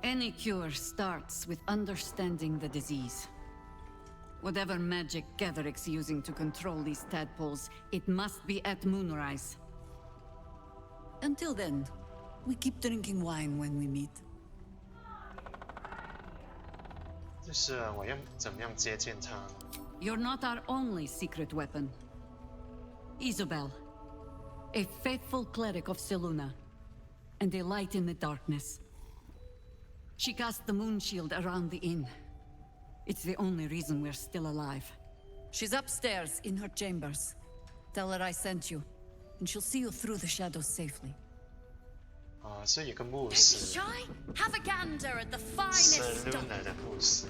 Any cure starts with understanding the disease. Whatever magic Ketherick's using to control these tadpoles, it must be at Moonrise. Until then, we keep drinking wine when we meet. 就是我要怎么样接近它？ You're not our only secret weapon. Isabel, a faithful cleric of Selûne, and a light in the darkness. She cast the moon shield around the inn. It's the only reason we're still alive. She's upstairs in her chambers. Tell her I sent you, and she'll see you through the shadows safely. 是一个牧师。 Shy? Have a gander at the finest stuff. 的牧师。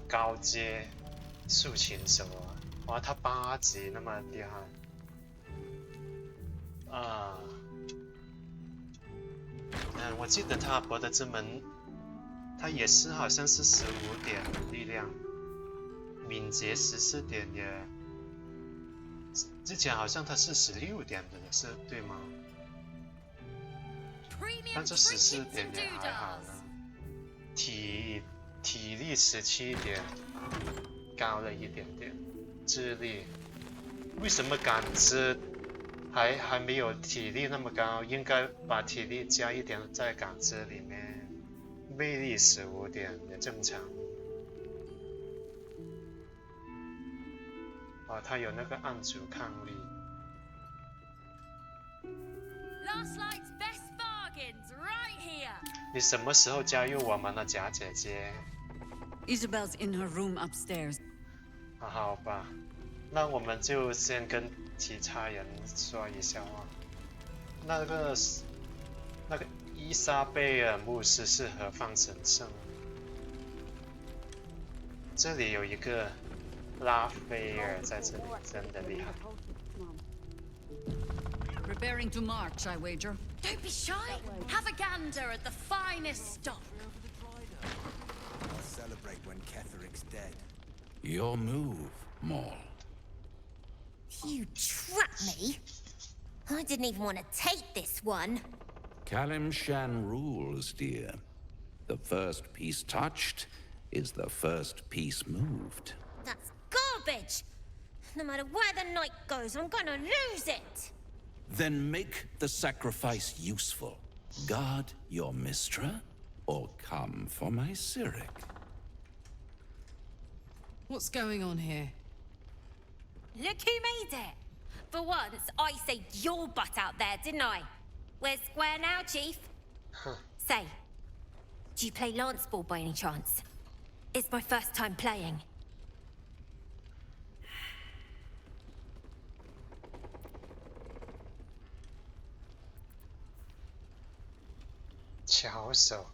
高阶竖琴手。哇，他8级那么厉害啊！我记得他博德之门，他也是好像是15点力量，敏捷14点也，之前好像他是16点的，是对吗？但这14点也还好呢。体力17点，高了一点点。智力，为什么感知还没有体力那么高？应该把体力加一点在感知里面。魅力15点也正常。哦，他有那个暗阻抗力。你什么时候加入我们的假姐姐 Isabel's in her room upstairs. 好吧，那我们就先跟其他人说一下话。那个伊莎贝尔牧师是何方神圣？这里有一个拉斐尔在这里，真的厉害。Preparing to march, I wager. Don't be shy. Have a gander at the finest stock. I'll celebrate when Ketheric's dead. Your move, Maul. You trapped me? I didn't even want to take this one. Kalimshan rules, dear. The first piece touched is the first piece moved. That's garbage. No matter where the night goes, I'm gonna lose it. Then make the sacrifice useful. Guard your Mistra, or come for my Cyric. What's going on here? Look who made it. For once, I saved your butt out there, didn't I? We're square now, Chief. Say, do you play lance ball by any chance? It's my first time playing.巧手。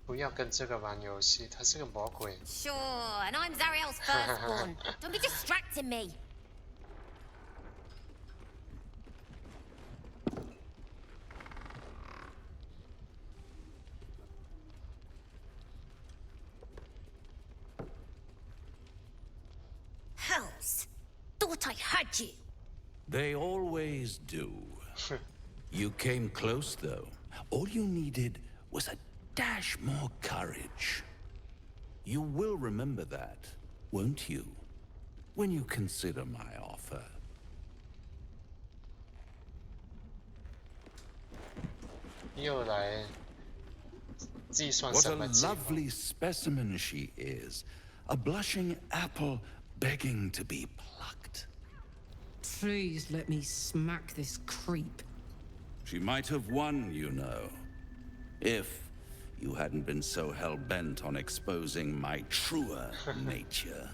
不要跟这个玩游戏，他是个魔鬼。Sure, and I'm Zariel's firstborn. Don't be distracting me. Hells, thought I had you. They always do. You came close, though. All you needed was a dash more courage. You will remember that, won't you? When you consider my offer. 又来计算 What 什 a 么计划 lovely specimen she is. A blushing apple begging to be plucked. Please let me smack this creep. She might have won, you know. If you hadn't been so hell-bent on exposing my truer nature.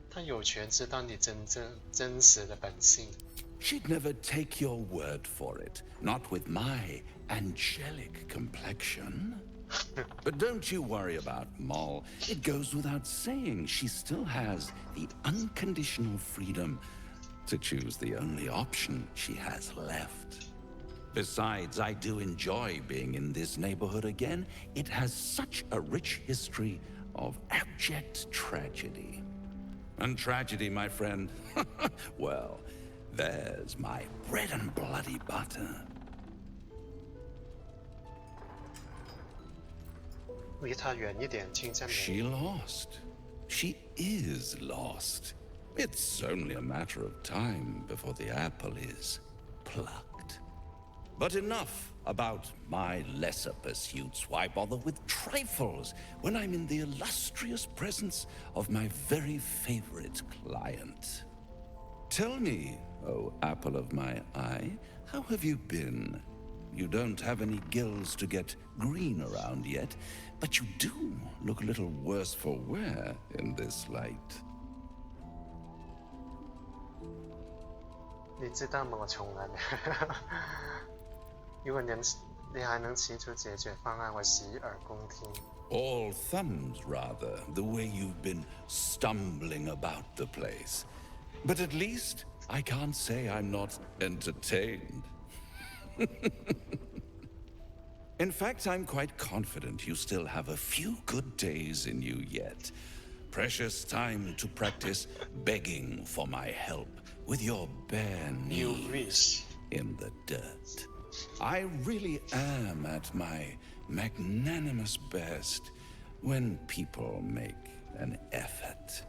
他有权知道你真实的本性。She'd never take your word for it, not with my angelic complexion. But don't you worry about Moll. It goes without saying she still has the unconditional freedom to choose the only option she has left. Besides, I do enjoy being in this neighborhood again. It has such a rich history of abject tragedy. And tragedy, my friend, well, there's my bread and bloody butter. She lost. She is lost. It's only a matter of time before the apple is plucked. But enough about my lesser pursuits. Why bother with trifles when I'm in the illustrious presence of my very favorite client? Tell me, oh apple of my eye, how have you been? You don't have any gills to get green around yet, but you do look a little worse for wear in this light. 你知道吗？我从来没如果你还能提出解决方案，我洗耳恭听。All thumbs, rather, the way you've been stumbling about the place. But at least I can't say I'm not entertained. In fact, I'm quite confident you still have a few good days in you yet. Precious time to practice begging for my help with your bare knees in the dirt. I really am at my magnanimous best when people make an effort.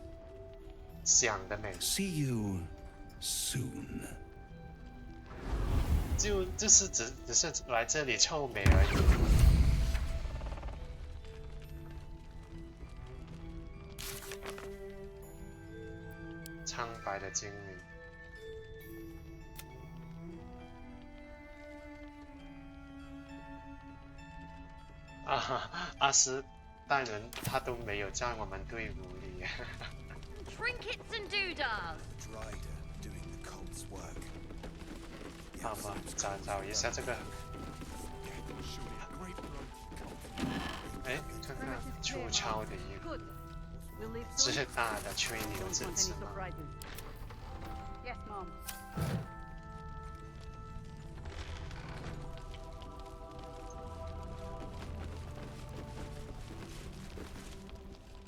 See you soon. 就是只是来这里臭美而已。苍白的精灵。阿斯戴伦他都没有在我们队伍里。Trinkets and doodahs. 好吧，找一下这个。哎，看看粗糙的一个最大的吹牛之子吗？ Yes, Mom.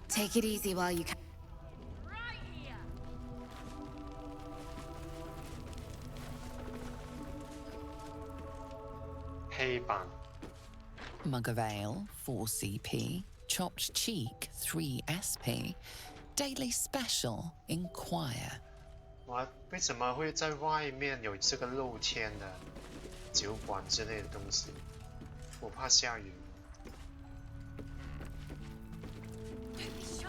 Take it easy while you can. 黑板 Mug of ale, 4 CP. Chopped cheek, 3 SP. Daily special, Inquire. 哇，为什么会在外面有这个露天的酒馆之类的东西？我怕下雨。Don't be shy.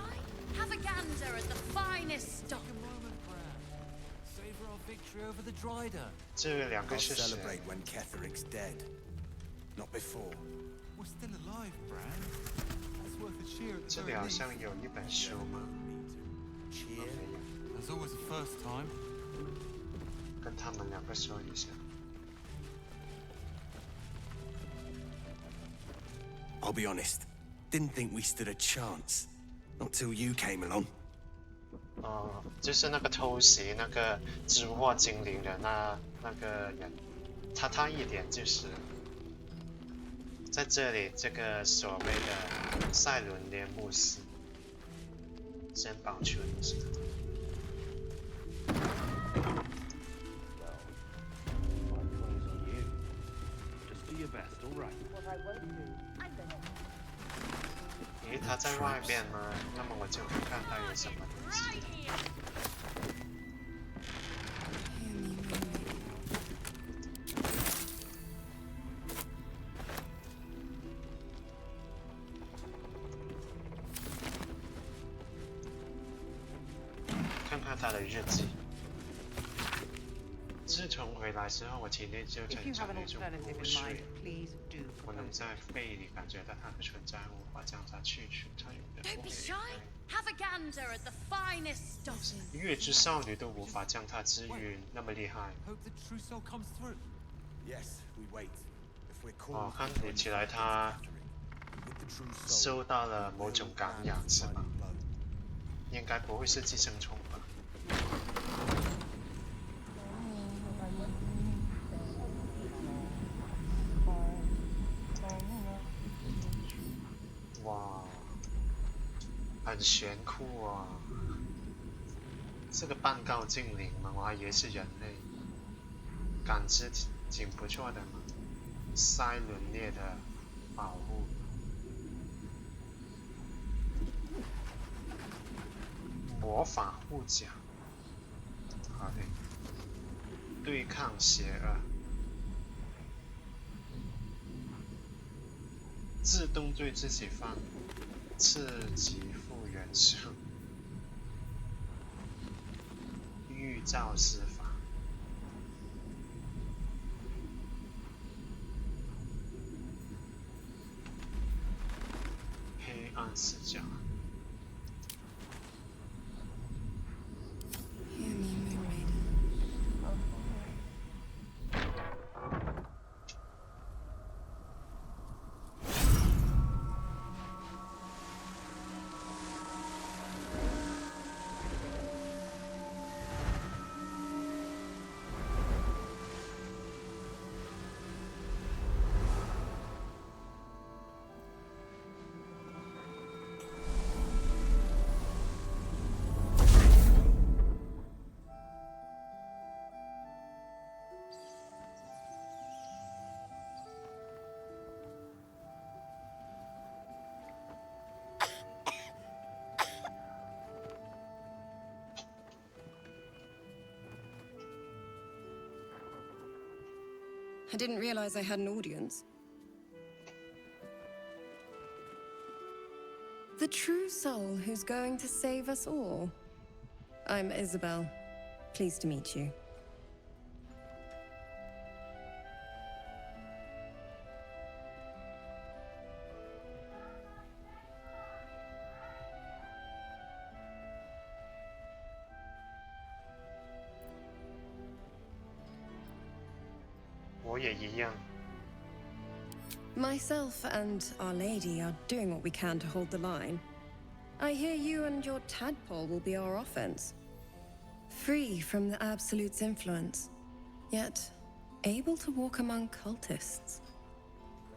Have a gander at the finest stock. Savor our victory over the Dryder. 这两个是谁？ Celebrate when Ketheric's dead. Not before. We're still alive, Bran. That's worth a cheer at the 这里好像有一本书吗？ Cheer. There's always a first time. 跟他们两个说一下。 I'll be honest. Didn't think we stood a chance. Not till you came along. 就是那个偷袭那个织货精灵的那个人，他一点就是在这里这个所谓的塞伦列牧师，先保存一下。 咦，他在外面吗？那么我就看看他有什么东西。看看他的日记。自从回来之后，我体内就产生了一种不适。我能在肺里感觉到它的存在，无法将它去除。它有的 Don't be shy. Have a gander at the finest stock. 月之少女都无法将它治愈，那么厉害。哦，看起来他受到了某种感染，是吧？应该不会是寄生虫吧？ 哇，很玄酷啊！是个半高精灵吗？我还以为是人类。感知挺不错的嘛，塞伦列的保护。魔法护甲，好的，对抗邪恶。 自动对自己放次级复原术，预兆施法。视角。I didn't realize I had an audience. The true soul who's going to save us all. I'm Isabel. Pleased to meet you. Myself and Our Lady are doing what we can to hold the line. I hear you and your tadpole will be our offense. Free from the Absolute's influence, yet able to walk among cultists.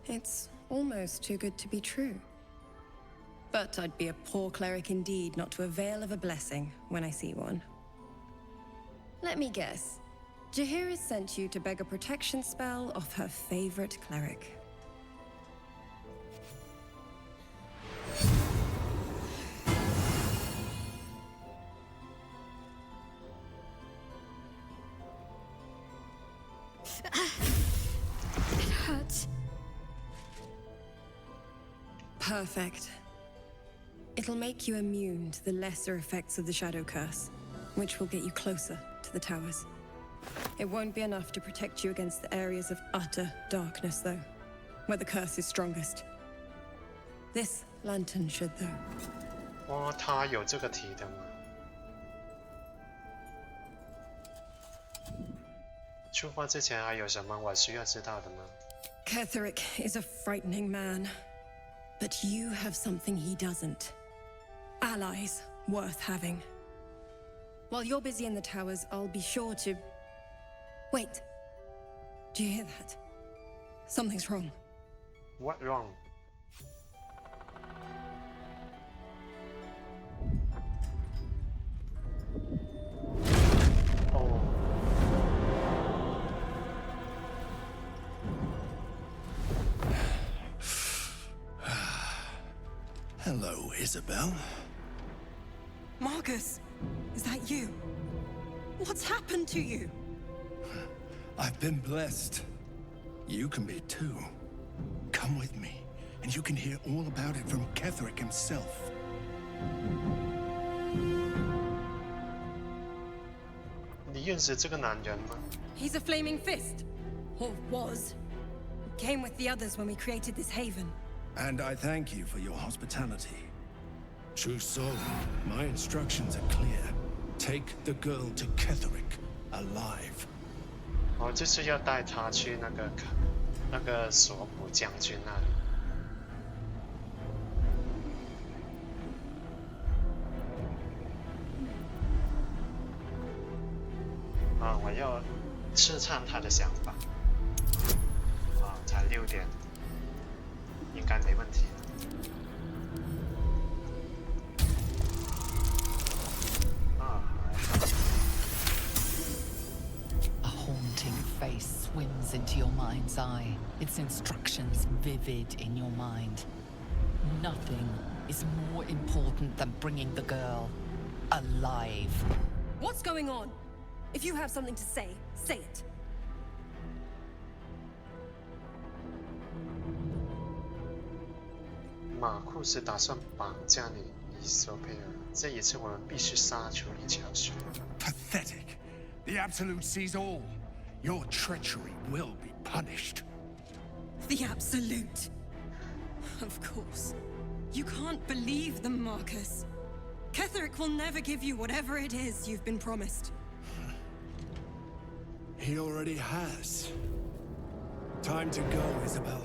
It's almost too good to be true. But I'd be a poor cleric indeed not to avail of a blessing when I see one. Let me guess. Jaheira sent you to beg a protection spell off her favorite cleric. It hurts. Perfect. It'll make you immune to the lesser effects of the Shadow Curse, which will get you closer to the towers. It won't be enough to protect you against the areas of utter darkness, though, where the curse is strongest. This lantern should, though. 哦，它有这个题的吗？出发之前还有什么我需要知道的吗？ Ketheric is a frightening man, but you have something he doesn't. Allies worth having. While you're busy in the towers, I'll be sure to... Wait. Do you hear that? Something's wrong. What wrong? Oh. Hello, Isabel. Marcus, is that you? What's happened to you? I've been blessed. You can be too. Come with me, and you can hear all about it from Ketheric himself. He's a flaming fist. Or was. Came with the others when we created this haven. And I thank you for your hospitality. True soul, my instructions are clear. Take the girl to Ketheric, alive. 哦，就是要带他去那个索普将军那里。啊，我要试探他的想法。啊，才6点，应该没问题。 Face swims into your mind's eye, its instructions vivid in your mind. Nothing is more important than bringing the girl alive. What's going on? If you have something to say, say it. Marcus 打算绑架你，伊索贝尔。这一次我们必须杀出一条血。Pathetic. The Absolute sees all. Your treachery will be punished. The Absolute. Of course. You can't believe them, Marcus. Ketherick will never give you whatever it is you've been promised. He already has. Time to go, Isabel.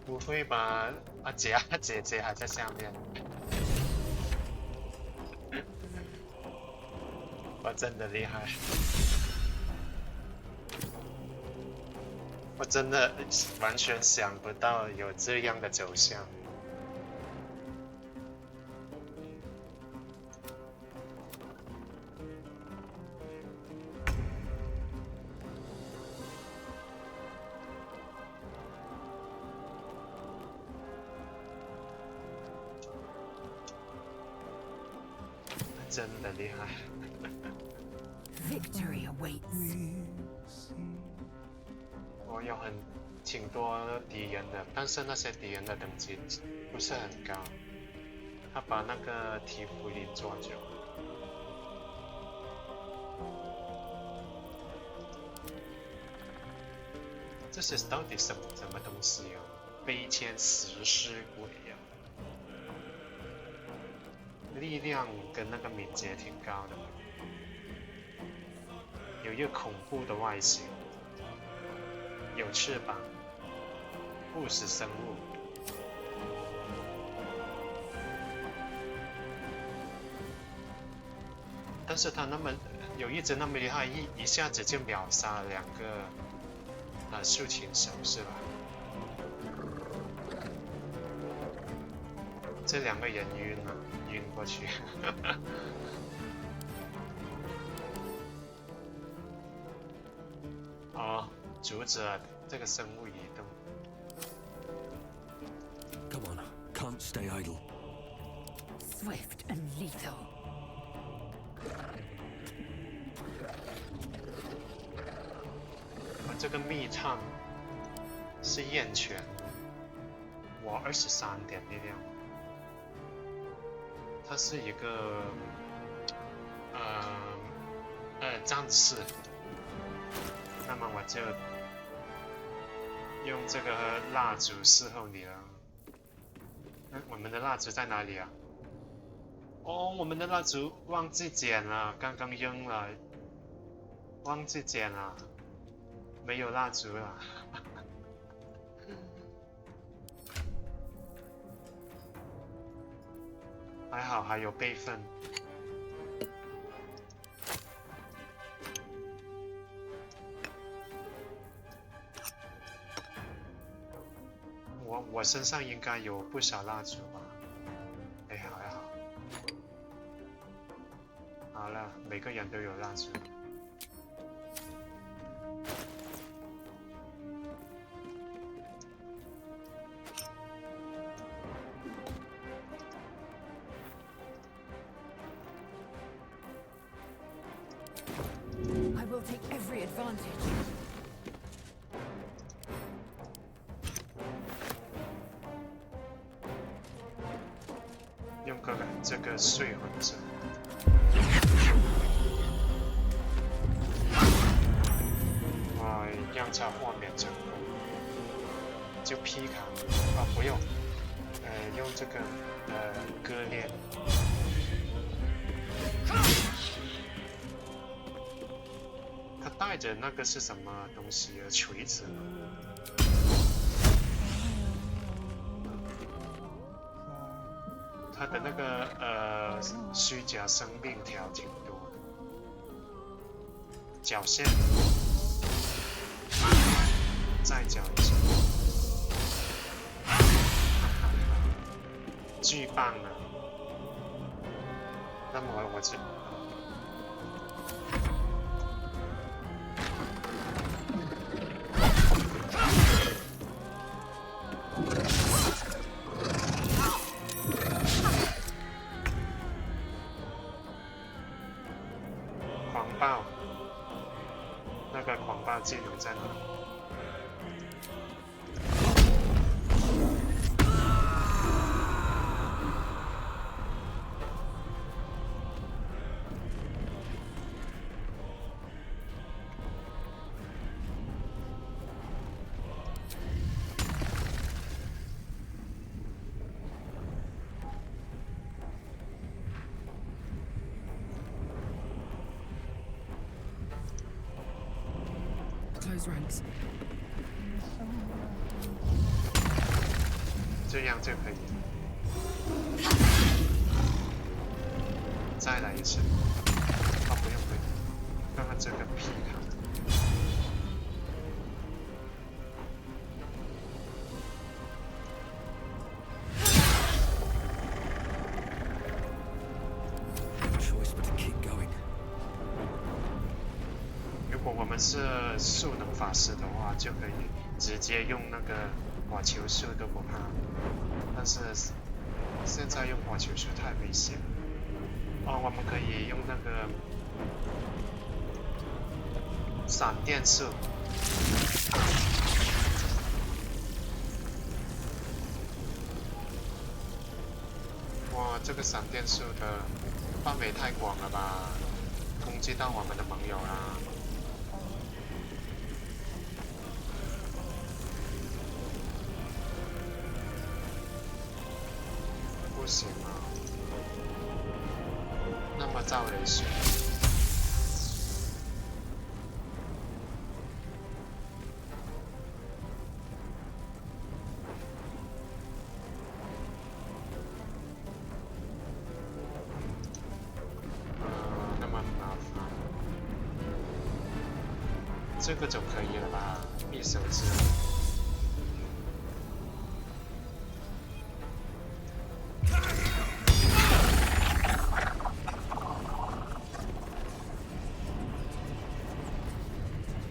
不会吧？姐姐还在下面。我真的厉害，我真的完全想不到有这样的走向。真的厉害。Victory awaits. 我有挺多敌人的，但是那些敌人的等级不是很高。他把那个提夫林抓走。这是到底什么东西啊？飞天食尸鬼啊！力量跟那个敏捷挺高的，有一个恐怖的外形，有翅膀，不死生物。但是他那么有一只那么厉害，一下子就秒杀了2个竖琴手是吧？这2个人晕了。晕过去，哦，阻止了这个生物移动。Come on, can't stay idle. Swift and lethal. 我这个密探是燕犬，我23点力量。他是一个战士，那么我就用这个蜡烛伺候你了。我们的蜡烛在哪里啊？哦，我们的蜡烛忘记捡了，刚刚扔了，忘记捡了，没有蜡烛了。还好还有备份。我身上应该有不少蜡烛吧？哎，还好。好了，每个人都有蜡烛。I will take every advantage. 用这个碎魂者。让它画面成功，就劈砍啊，不用，用这个割裂。他带着那个是什么东西啊？锤子吗？他的那个虚假生命条挺多的，绞线，再绞一下，巨棒了！那么我就狂暴，那个狂暴技能在哪？Close ranks. 这样就可以。再来一次。啊，不用不用，刚刚这个皮卡。如果我们是术能法师的话，就可以直接用那个火球术都不怕。但是现在用火球术太危险。哦，我们可以用那个闪电术。哇，这个闪电术的范围太广了吧，攻击到我们的盟友啦。不行啊，那么造人术，那么麻烦，这个就可以了吧？匕首之。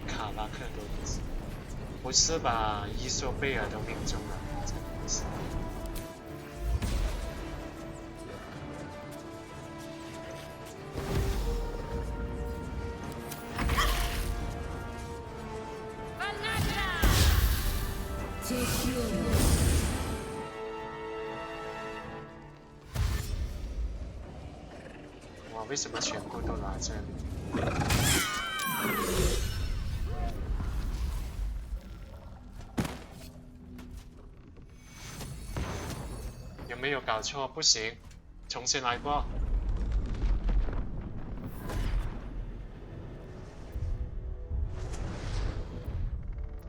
卡拉克的意思，不是吧？伊索贝尔都命中了，真的是。哇，为什么全部都来这里？有没有搞错？不行，重新来过。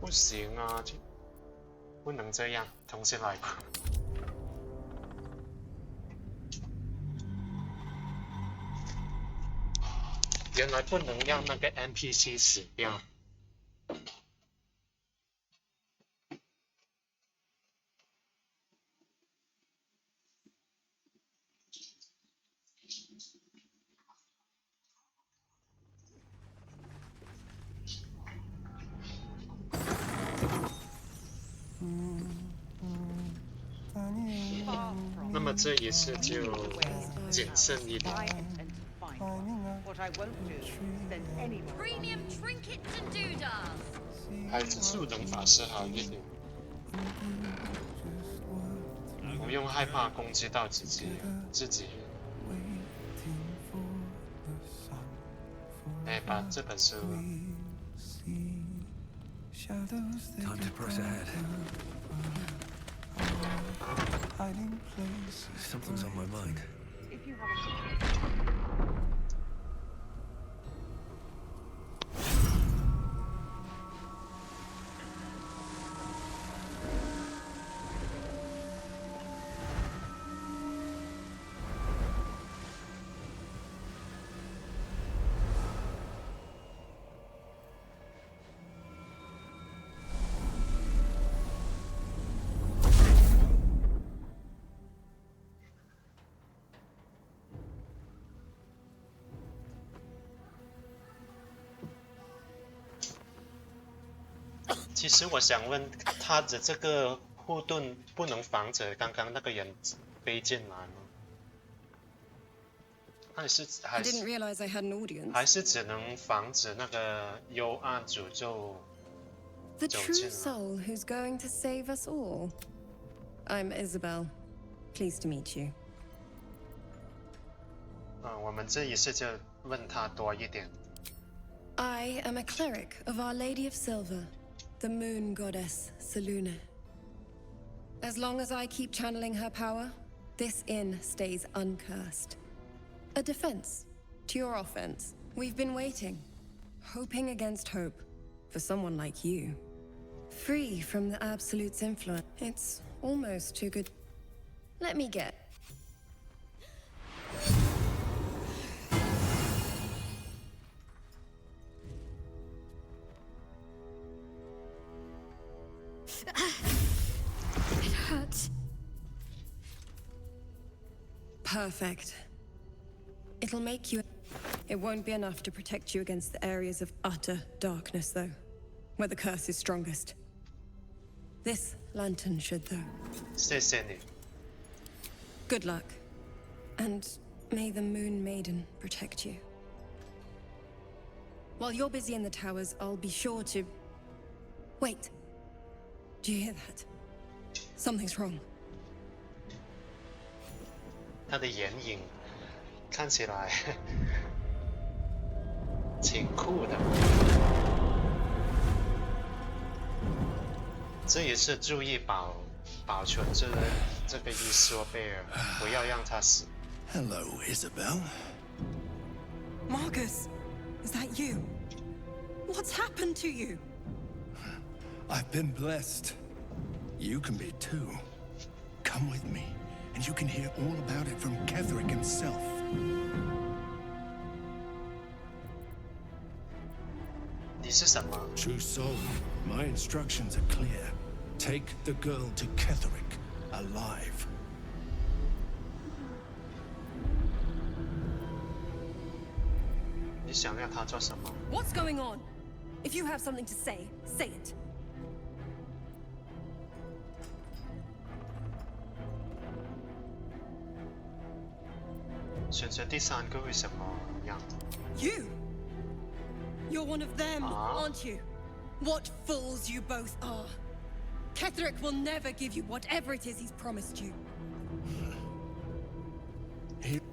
不行啊，就不能这样，重新来过。原来不能让那个 NPC 死掉。那么这一次就谨慎一点。还是术能法师好一点，不用害怕攻击到自己人。哎，把这本书。Time to press ahead. Something's on my mind. 其实我想问，他的这个护盾不能防止刚刚那个人飞进来吗？还是只能防止那个幽暗诅咒 The true soul who's going to save us all. I'm Isabel. Pleased to meet you. 我们这一次就问他多一点。I am a cleric of Our Lady of Silver, the moon goddess Selune. As long as I keep channeling her power, this inn stays uncursed. A defense to your offense. We've been waiting, hoping against hope, for someone like you. Free from the Absolute's influence. It's almost too good. Let me get. It hurts. Perfect. It'll make you... It won't be enough to protect you against the areas of utter darkness, though, where the curse is strongest. This lantern should, though. Stay standing. Good luck. And may the Moon Maiden protect you. While you're busy in the towers, I'll be sure to... Wait. Do you hear that? Something's wrong. 他的眼影看起来挺酷的。这一次注意保存这个伊索贝尔，不要让他死。Hello, Isabel. Marcus, is that you? What's happened to you? I've been blessed. You can be too. Come with me, and you can hear all about it from Ketherick himself. True soul, my instructions are clear. Take the girl to Ketherick, alive. What's going on? If you have something to say, say it. 选择第三个为什么样 You? You're one of them, aren't you? What fools you both are. Ketherick will never give you whatever it is he's promised you.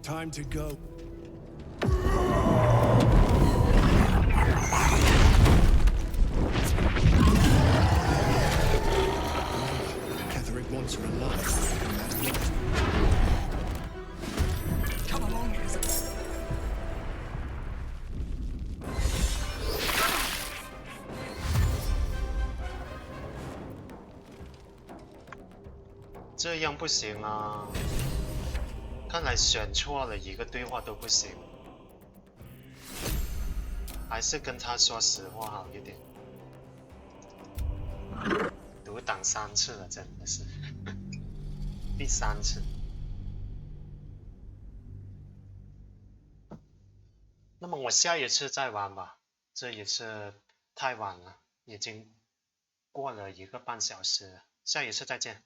Time to go. Ketherick wants her alive, no matter what. Come along, Isabel. 这样不行啊！看来选错了一个对话都不行，还是跟他说实话好一点。读档3次了，真的是第3次。那么我下一次再玩吧，这一次太晚了，已经过了1个半小时了，下一次再见。